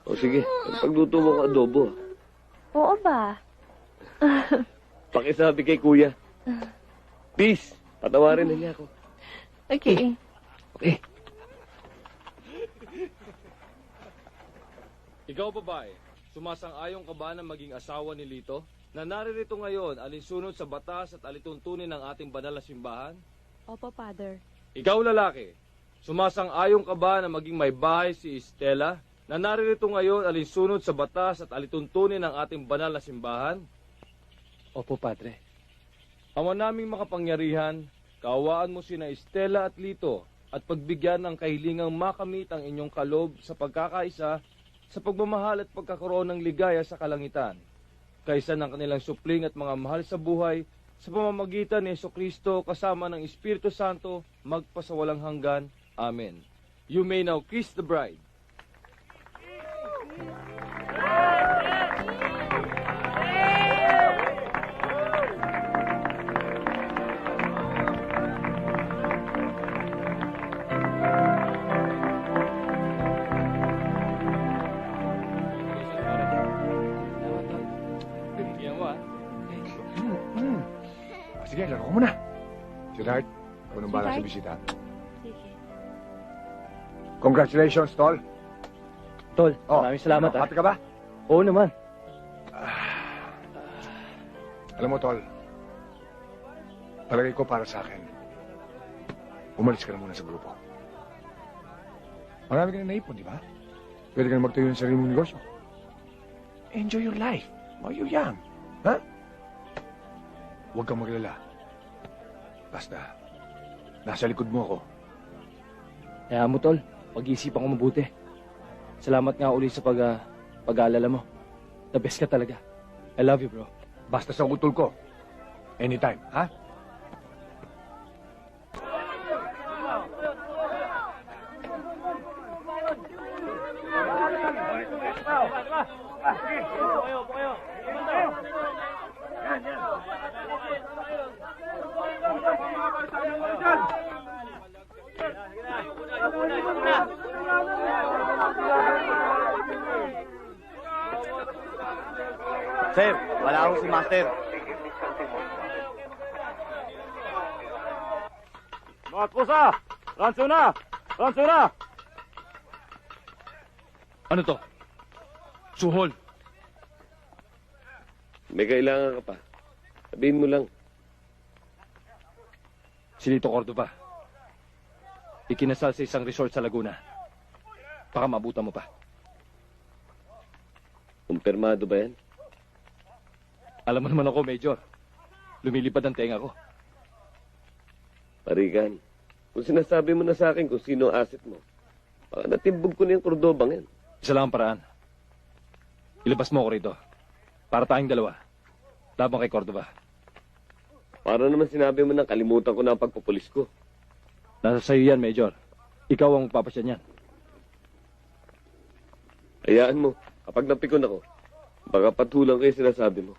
O sige, pagluto mo ko adobo. Oo ba? Pakisabi kay kuya. Peace. Patawarin na niya ako. Okay. Okay. Ikaw babae, sumasang-ayon ka ba na maging asawa ni Lito? Na naririto ngayon alinsunod sa batas at alituntunin ng ating banal na simbahan? Opo, Father. Ikaw lalaki, sumasang-ayon ka ba na maging may bahay si Estela? Na naririto ngayon alinsunod sa batas at alituntunin ng ating banal na simbahan? Opo, Padre. Ama naming makapangyarihan, kaawaan mo sina Estela at Lito at pagbigyan ng kahilingang makamit ang inyong kalob sa pagkakaisa sa pagmamahal at pagkakaroon ng ligaya sa kalangitan, kaysa ng kanilang supling at mga mahal sa buhay sa pamamagitan ni Jesucristo kasama ng Espiritu Santo magpasawalang hanggan. Amen. You may now kiss the bride. Sige, laro ko muna. Sweetheart, ikaw nang bahala sa bisita. Sige. Congratulations, Tol. Tol, Oh, maraming salamat ha. happy ka ba? Oo naman. Alam mo, Tol, palagay ko para sa akin, umalis ka na muna sa grupo. Marami ka na naipon, di ba? Pwede ka na magtayo ng sarili mong negosyo. Enjoy your life while you're young. Ha? Huwag kang maglala. Basta, nasa likod mo ako. Kaya mo, Tol. Pag-iisipan ko mabuti. Salamat nga uli sa pag-aalala mo. The best ka talaga. I love you, bro. Basta sa utol ko. Anytime, ha? Sir, wala ako si Master. Mga pusa! Ranso na! Ranso na! Ano to? Suhol. May kailangan ka pa. Sabihin mo lang. Si Lito Cordova. Ikinasal sa isang resort sa Laguna. Baka mabutan mo pa. Kumpirmado ba yan? Alam mo naman ako, Major. Lumilipad ang tenga ko. Parigan, kung sinasabi mo na sa akin kung sino ang asset mo, baka natimbog ko na yung Cordobang yan. Isa lang ang paraan. Ilabas mo ako rito. Para tayong dalawa. Laban kay Cordova. Para naman sinabi mo na kalimutan ko na ang pagpupulis ko. Nasa sayo yan, Major. Ikaw ang magpapasya niyan. Hayaan mo, kapag napikon ako, baka patulang kayo sinasabi mo.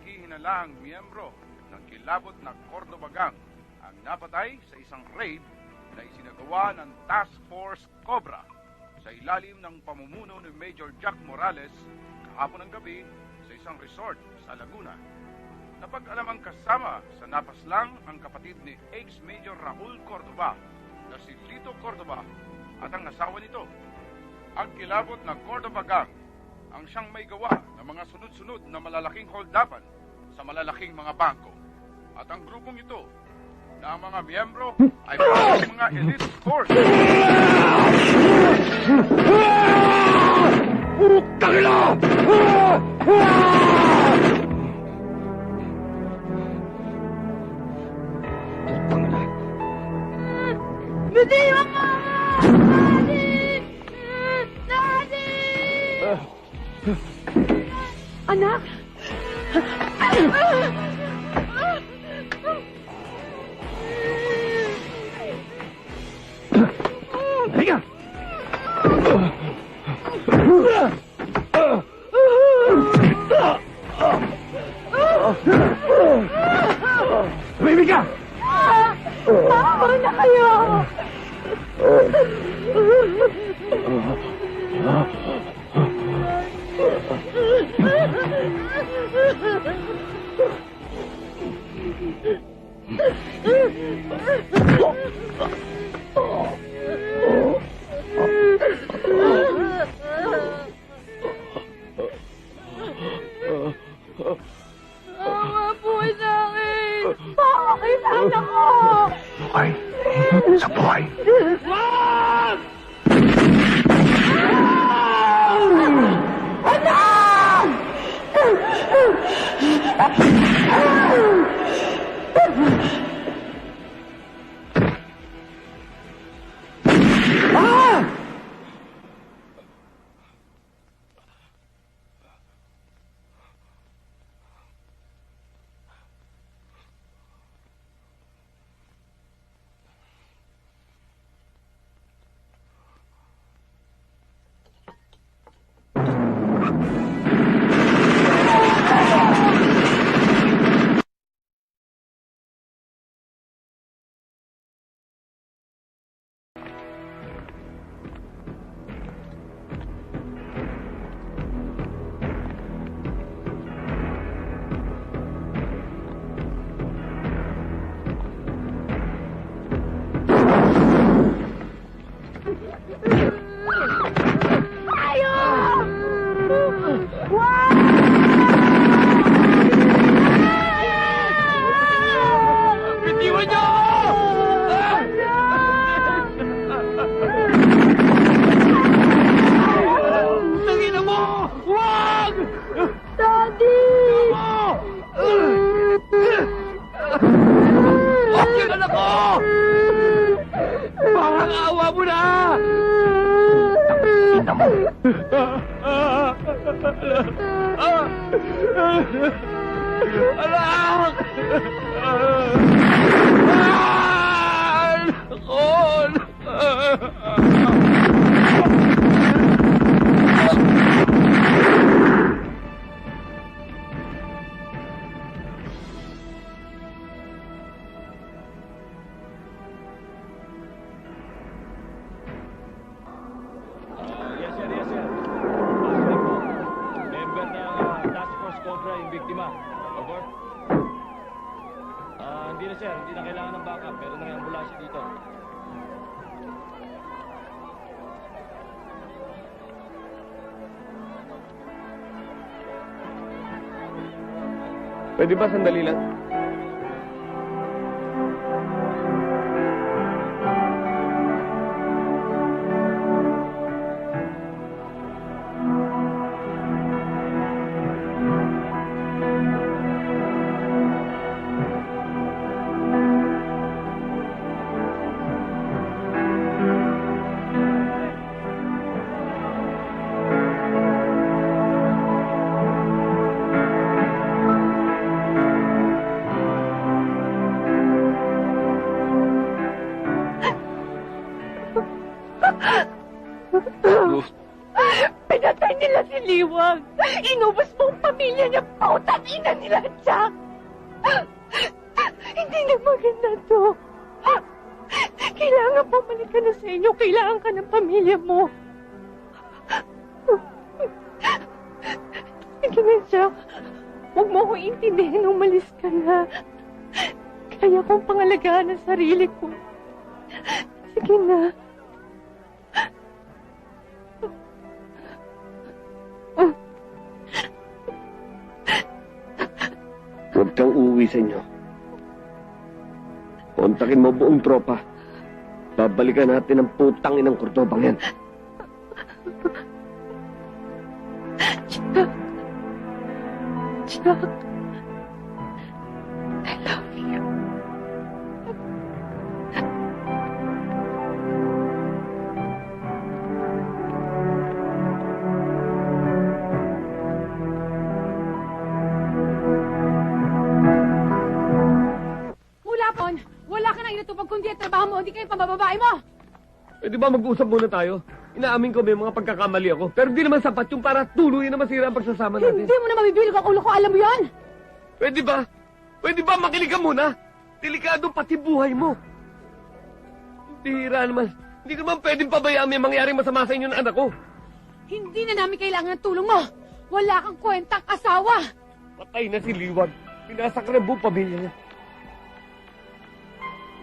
pinaghihinalaang miyembro ng kilabot na Cordoba Gang ang napatay sa isang raid na isinagawa ng Task Force Cobra sa ilalim ng pamumuno ni Major Jack Morales kahapon ng gabi sa isang resort sa Laguna. Napag-alamang kasama sa napaslang ang kapatid ni ex-Major Raul Cordoba na si Lito Cordoba at ang asawa nito. Ang kilabot na Cordoba Gang ang siyang may gawa ng mga sunod-sunod na malalaking holdapan sa malalaking mga bangko. At ang grupong ito na ang mga miyembro ay mga elite force. Takila! Bitiwan mo! Daddy! Anak! Halika! Tumimik ka! Tama na kayo! Tama po sa akin! Bakit anak ko? Buhay. Sa buhay. Wag! Anak! Bitiwan niyo ako! Tangina mo! Wag! Daddy! Wag yung anak ko! Parang awa mo na! Ina mo. Anak! Yes, sir. Positive po. Member ng Task Force Cobra yung biktima. Over. Hindi na, sir. Hindi na kailangan ng backup. Meron na yung ambulansya dito. Pwede ba sandali lang? Pinatay nila si Liwag. Inubos mo ang pamilya niya Pautang ina nila, Jack! Hindi na maganda to. Kailangan bumalik ka na sa inyo. Kailangan ka ng pamilya mo. Sige na, Jack. Huwag mo akong intindihin. Umalis ka na. Kaya kong pangalagaan ang sarili ko. Sige na. Huwag kang uuwi sa inyo. Kontakin mo buong tropa. Babalikan natin ang putang inang Cordobang yan. Jack. Jack. I love you. Mula pon, wala ka nang inatupag kundi at trabaho mo, hindi kayo pambababae mo! Eh di ba mag-usap muna tayo? Inaamin ko may mga pagkakamali ako. Pero di naman sapat yung para tuluyan na masira ang pagsasama natin. Hindi mo na mabibilog ang ulo ko, alam mo yon? Pwede ba? Pwede ba makinig ka muna? Delikado pati buhay mo. Bihira naman. Hindi naman pwedeng pabayaan may mangyaring masama sa inyo ng anak ko. Hindi na namin kailangan ng tulong mo! Wala kang kwentang asawa! Patay na si Liwag. Pinasakra ang buong pamilya niya.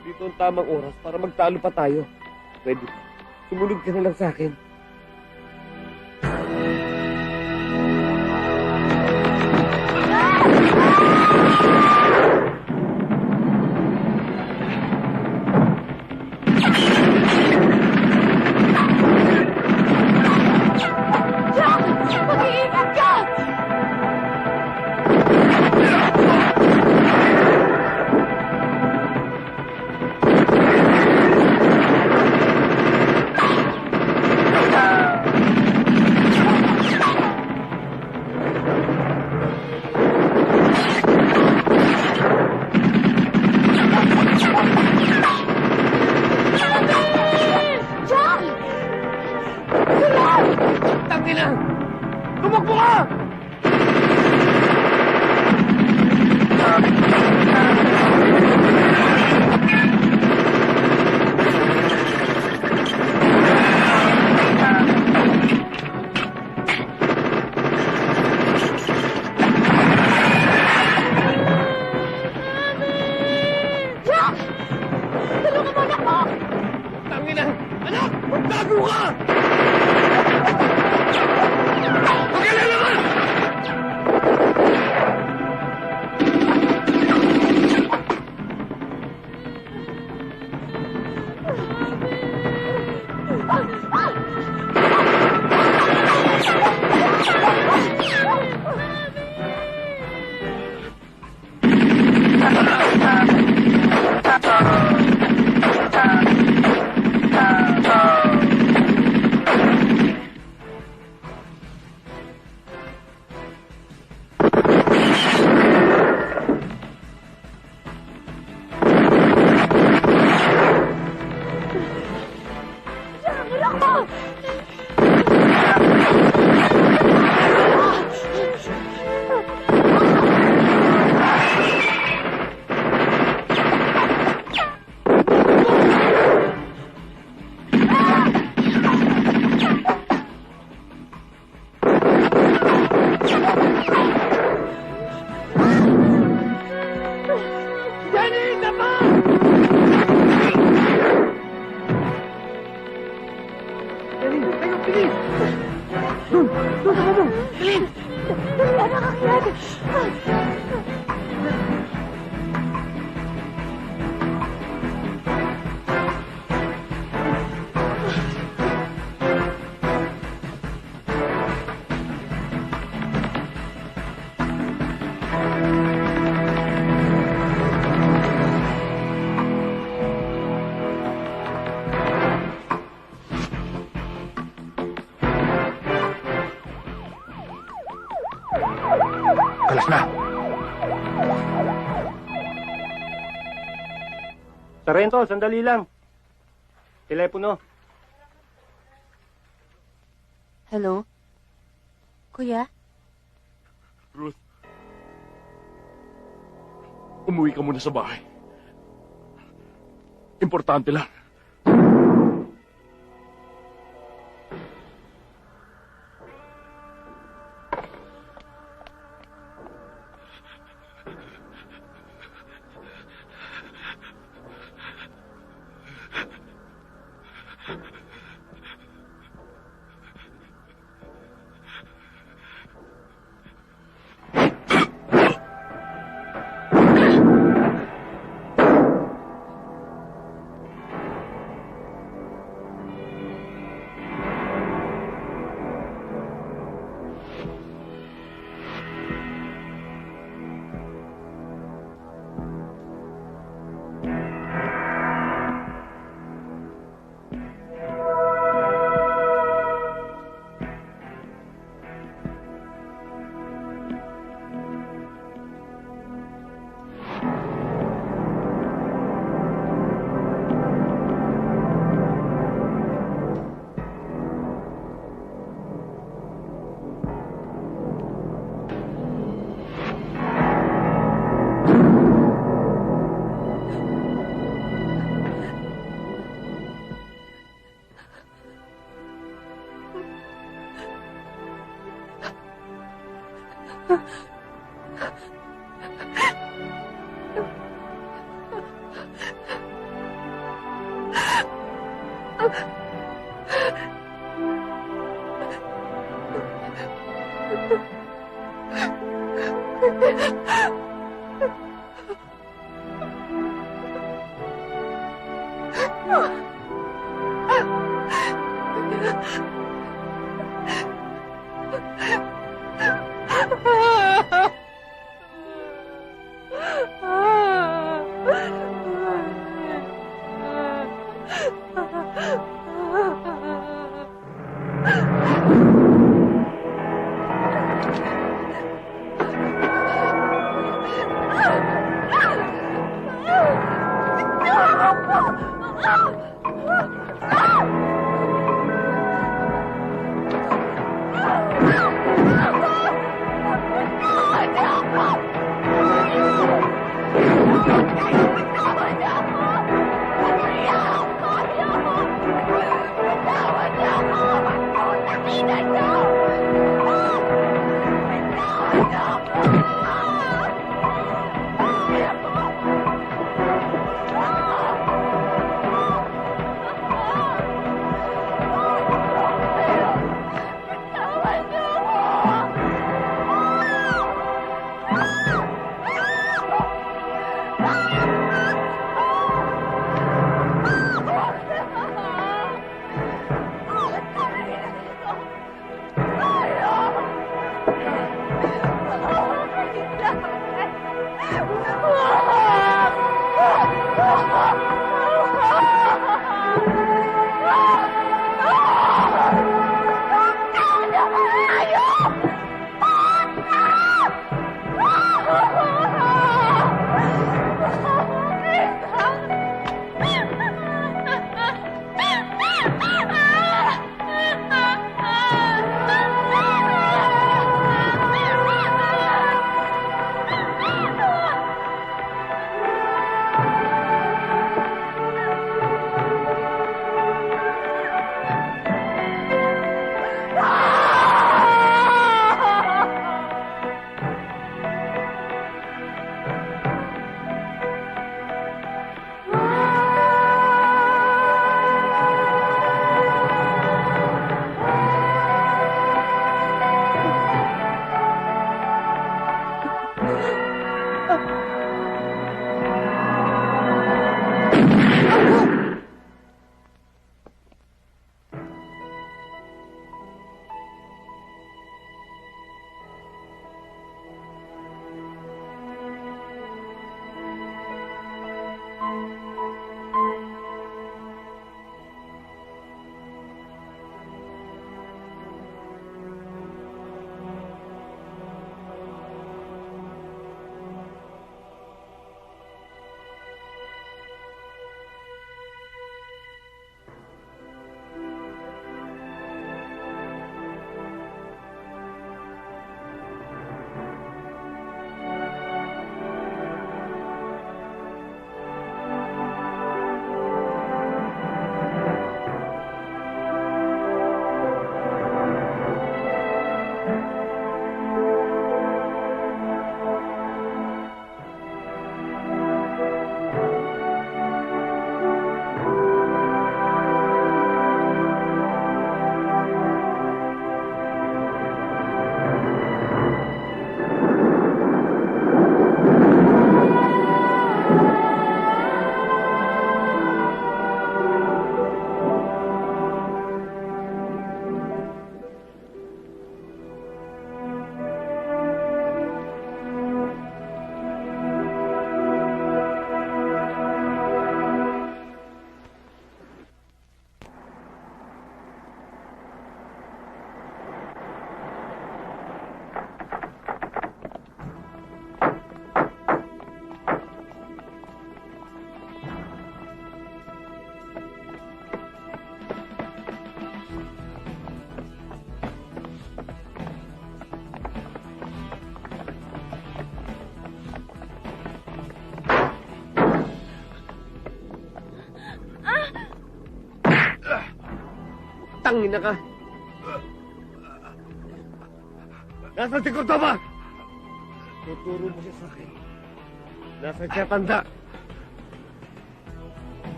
Dito ang tamang oras para magtalo pa tayo. Pwede. Sumunod ka na lang sa akin. Jack! Mag-iingat ka! Jack! Tulong! Tangina! Tumakbo ka! Jack! Tulungan mo anak mo! Tangina! Anak! Magtago ka! Pagkalala ka! Anak mo! Jenny! Tama! Jenny! Tayo! Bilis! Doon! Doon sa bubong! Bilis! Dali, anak, akyat! Kalas na. Sarento, sandali lang. Telepono. Hello? Kuya? Ruth, Umuwi ka muna sa bahay. Importante lang. Tangina ka. Nasaan si Cordoba? Tuturo mo siya sa akin. Nasaan siya, tanda?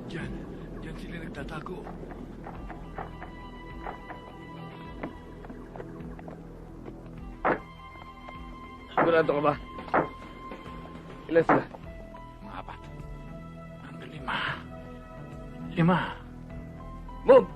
Diyan sila nagtatago. Sigurado ka ba? Ilan sila? Mga apat. Hanggang 5. 5. Move!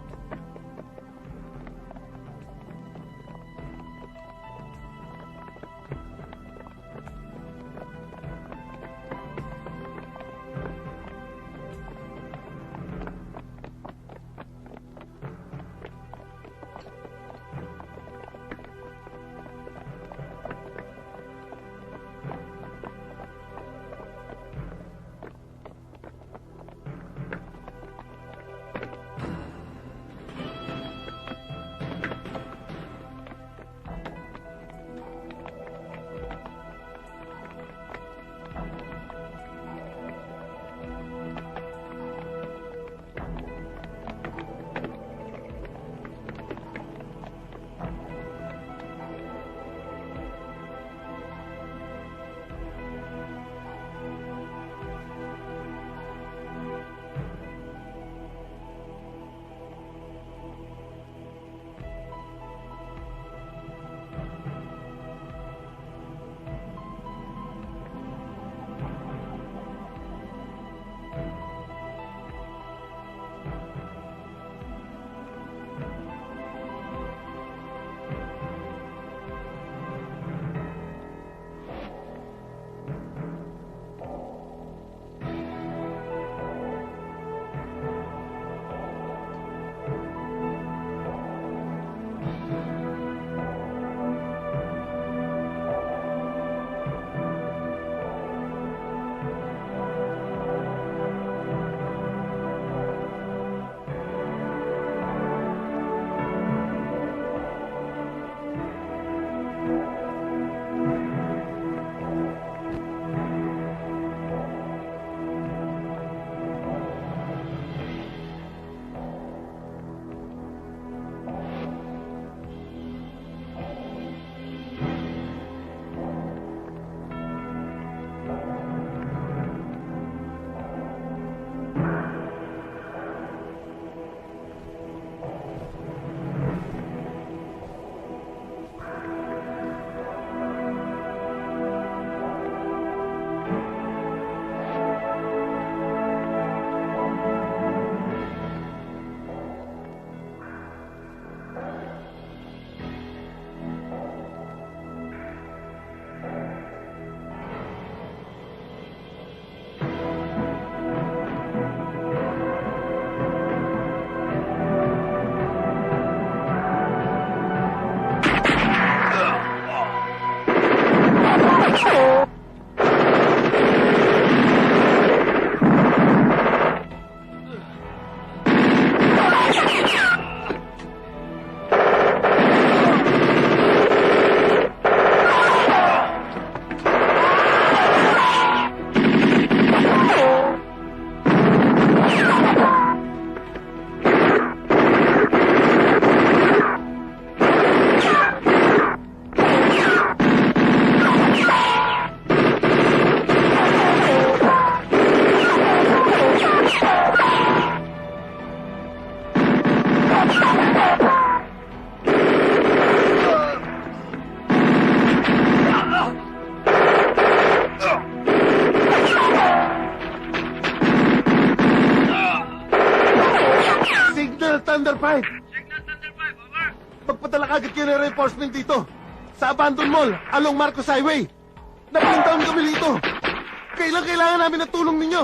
Thunder 5! Magpadala kagad kayo ng reinforcement dito. Sa Abandon Mall, along Marcos Highway. Napintaon kami dito. Kailangan namin ng tulong ninyo.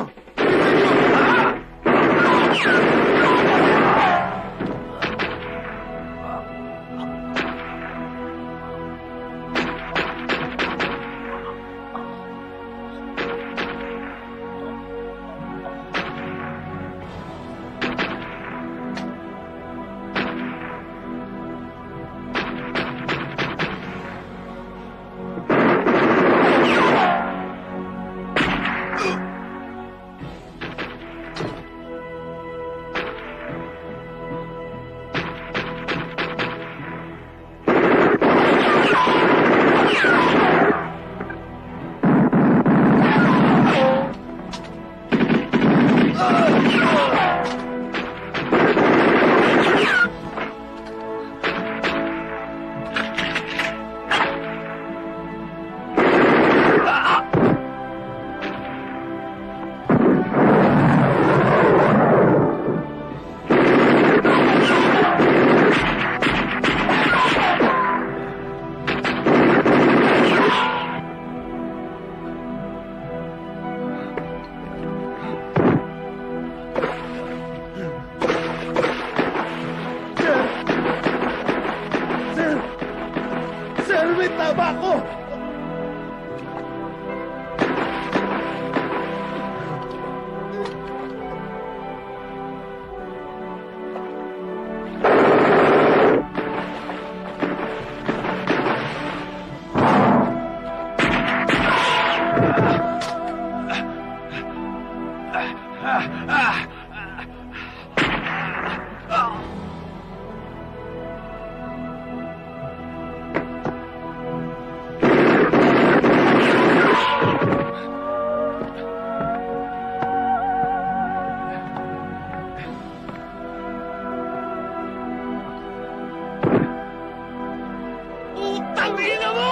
Putang ina mo!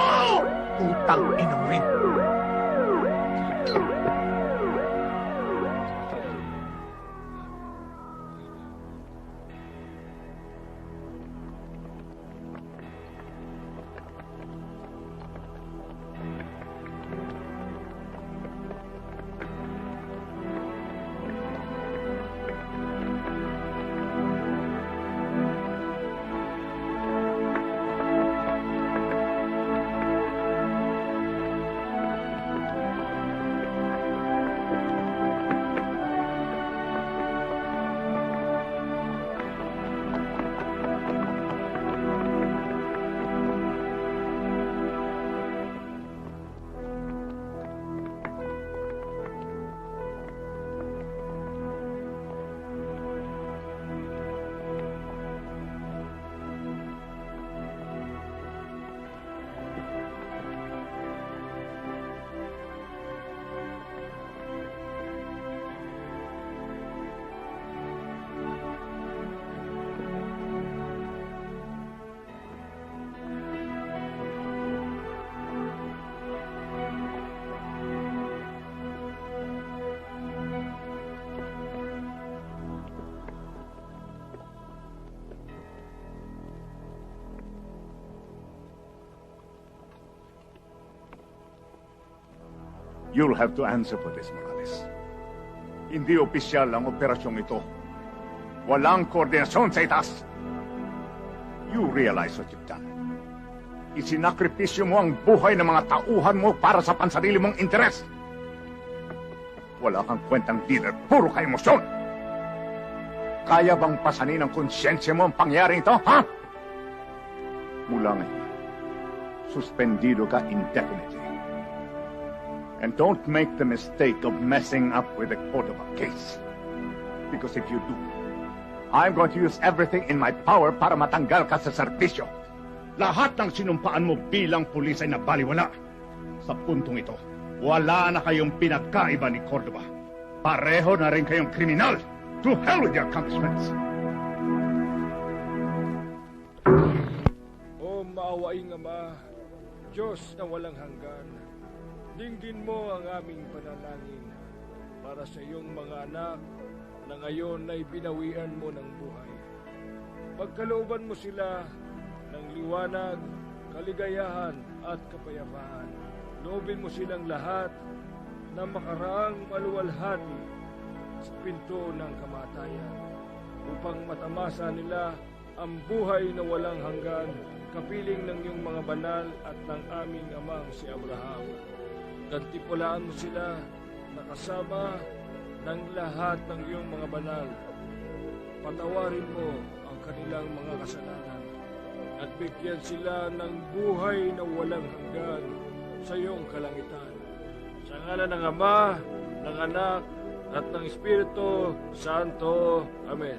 Putang ina mo rin. You'll have to answer for this, Morales. Hindi opisyal ang operasyong ito. Walang koordinasyon sa itaas. You realize what you've done. Isinakripisyo mo ang buhay ng mga tauhan mo para sa pansarili mong interes. Wala kang kwentang leader, puro ka emosyon. Kaya bang pasanin ng konsyensya mo ang pangyaring ito, ha? Mula ngayon, suspendido ka indefinitely. And don't make the mistake of messing up with the Cordova case. Because if you do, I'm going to use everything in my power para matanggal ka sa serbisyo. Lahat ng sinumpaan mo bilang pulis ay nabaliwala. Sa puntong ito, wala na kayong pinagkaiba ni Cordova. Pareho na rin kayong kriminal. To hell with your accomplishments. O maawaing Ama, Diyos na walang hanggan, dinggin mo ang aming panalangin para sa iyong mga anak na ngayon ay binawian mo ng buhay. Pagkalooban mo sila ng liwanag, kaligayahan at kapayapaan. Loobin mo silang lahat na makaraang maluwalhati sa pinto ng kamatayan upang matamasa nila ang buhay na walang hanggan, kapiling ng iyong mga banal at ng aming amang si Abraham. Gantipulaan mo sila na kasama ng lahat ng iyong mga banal. Patawarin mo ang kanilang mga kasalanan at bigyan sila ng buhay na walang hanggan sa iyong kalangitan. Sa ngalan ng Ama, ng Anak, at ng Espiritu Santo. Amen.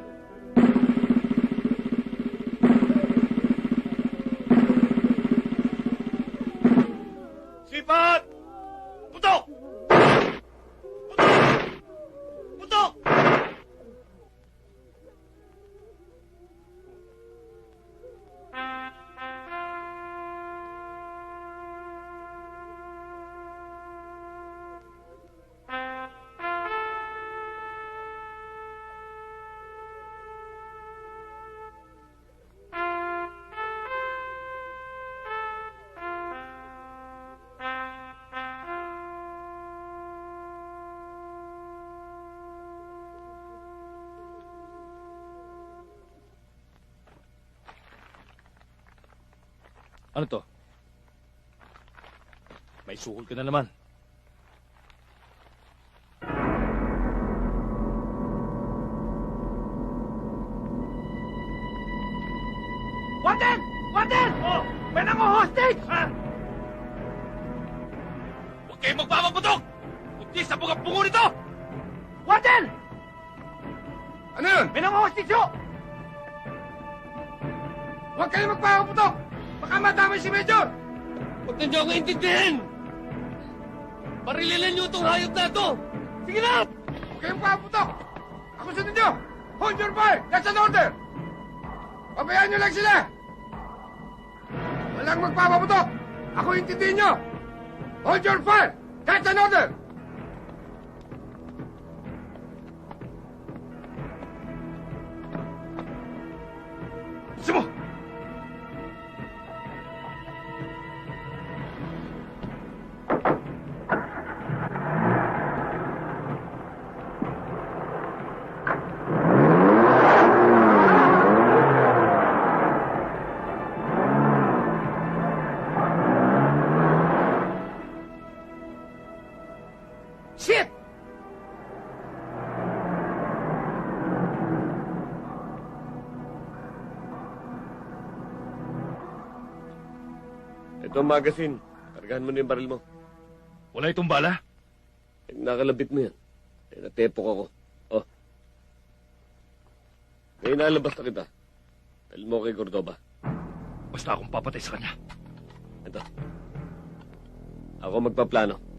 Sipat! Putok! Putok! Ano to? May suhol ka na naman. Warden! Warden! Oh! May nango-hostage! Ha? Huwag kayong magpapaputok! Kundi sa bunga-bungo nito! Warden! Ano yun? May nango-hostage ho! Huwag kayong magpapaputok! Baka madamay si Major! Huwag na niyo ako intindihin! Parililan niyo itong hayop na ito! Sige na! Huwag kayong magpapaputok! Ako sunod niyo! Hold your fire! That's an order! Pabayaan niyo lang sila! Wala Walang magpapaputok! Ako intindihin nyo! Hold your fire! Catch an order! Sumo! Shit! Ito ang magazine. Kargahan mo na yung baril mo. Wala itong bala? Eh, nakalabit mo yan. Eh, natepok ako. Oh. Ngayon nalabas na kita. Dahil mo kay Cordoba. Basta akong papatay sa kanya. Ito. Ako magpaplano.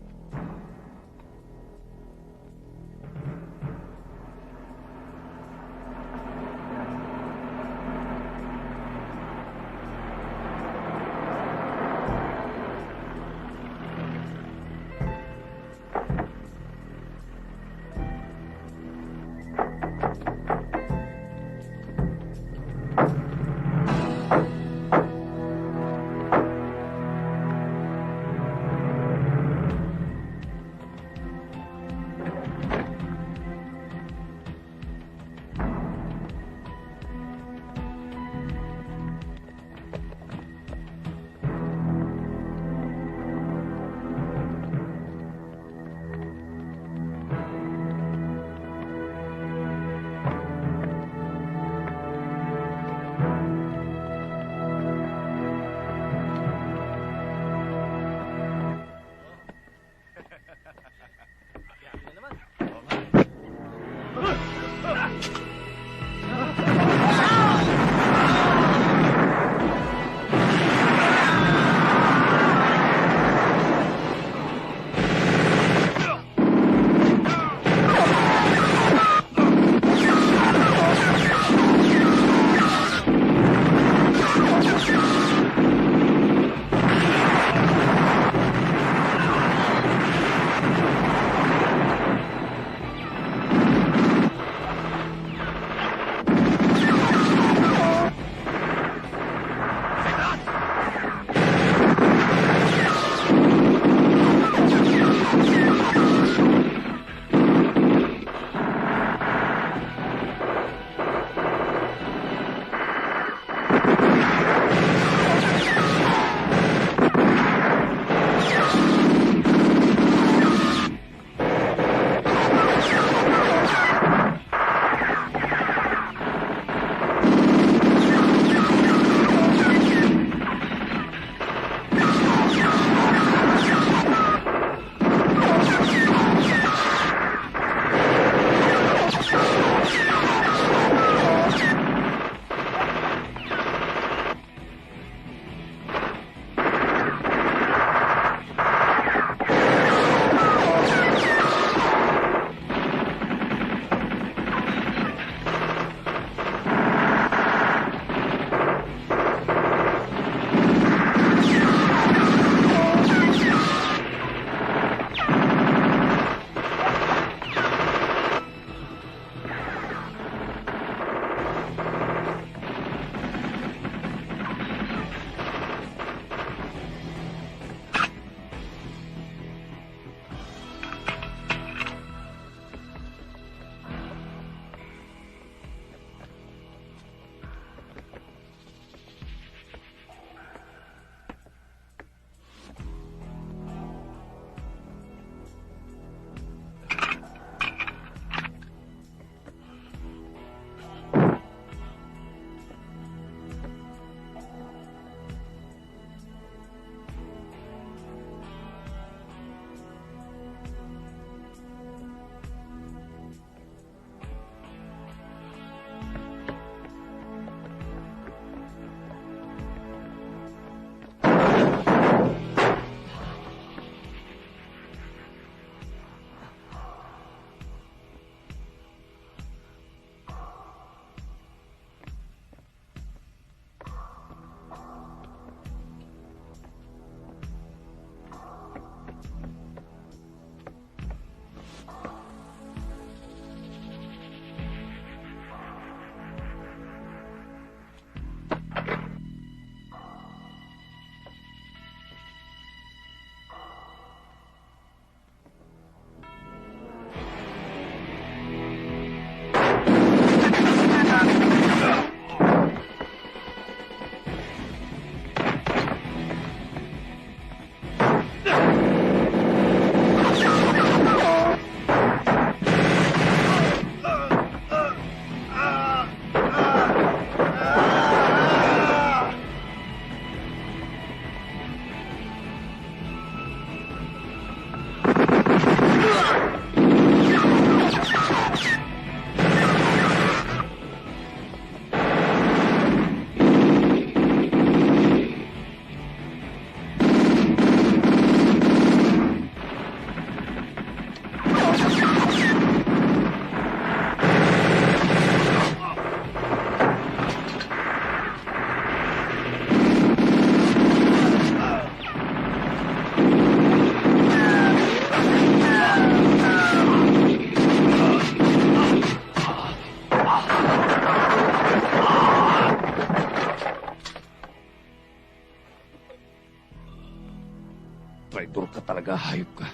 Traitor ka talaga, hayop ka.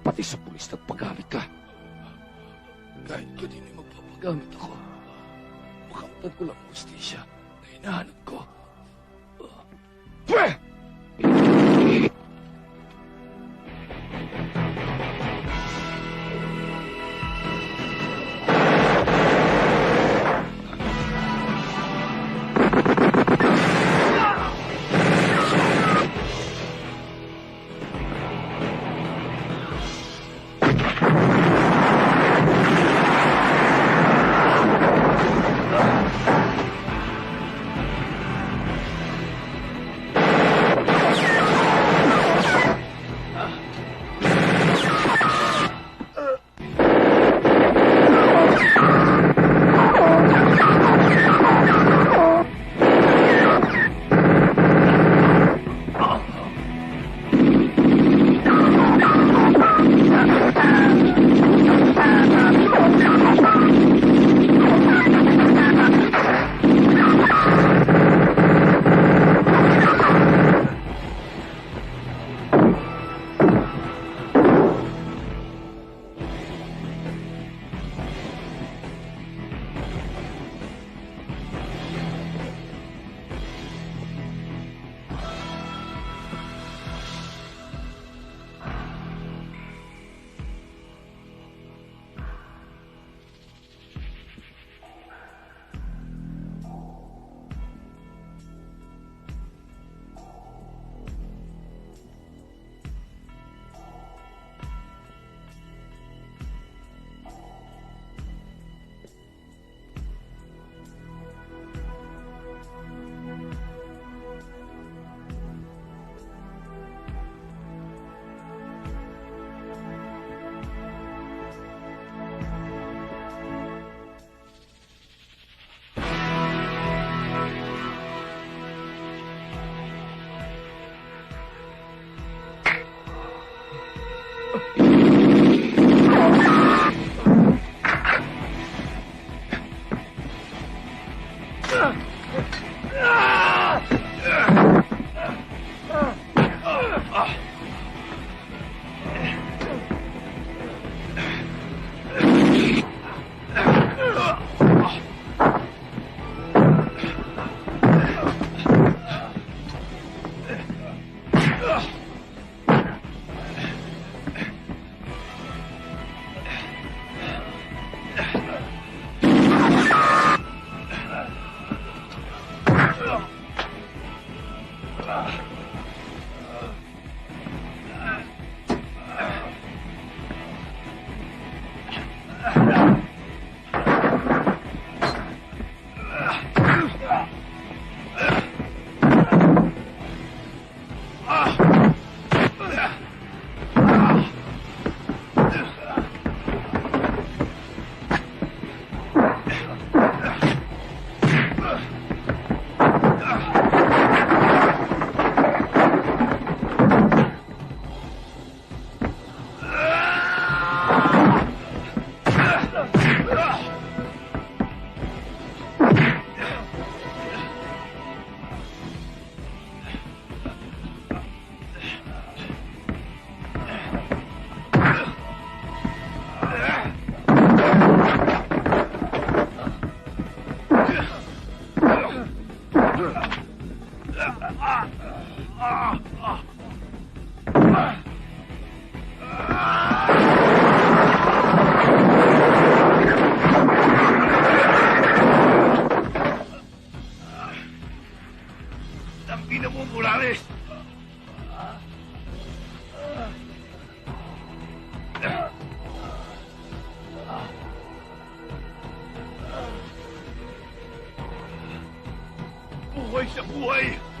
Pati sa pulis nagpagamit ka. Kahit kanino magpapagamit ako, makamtan ko lang ang hustisya na hinahanap ko. Pweh! Buhay sa buhay!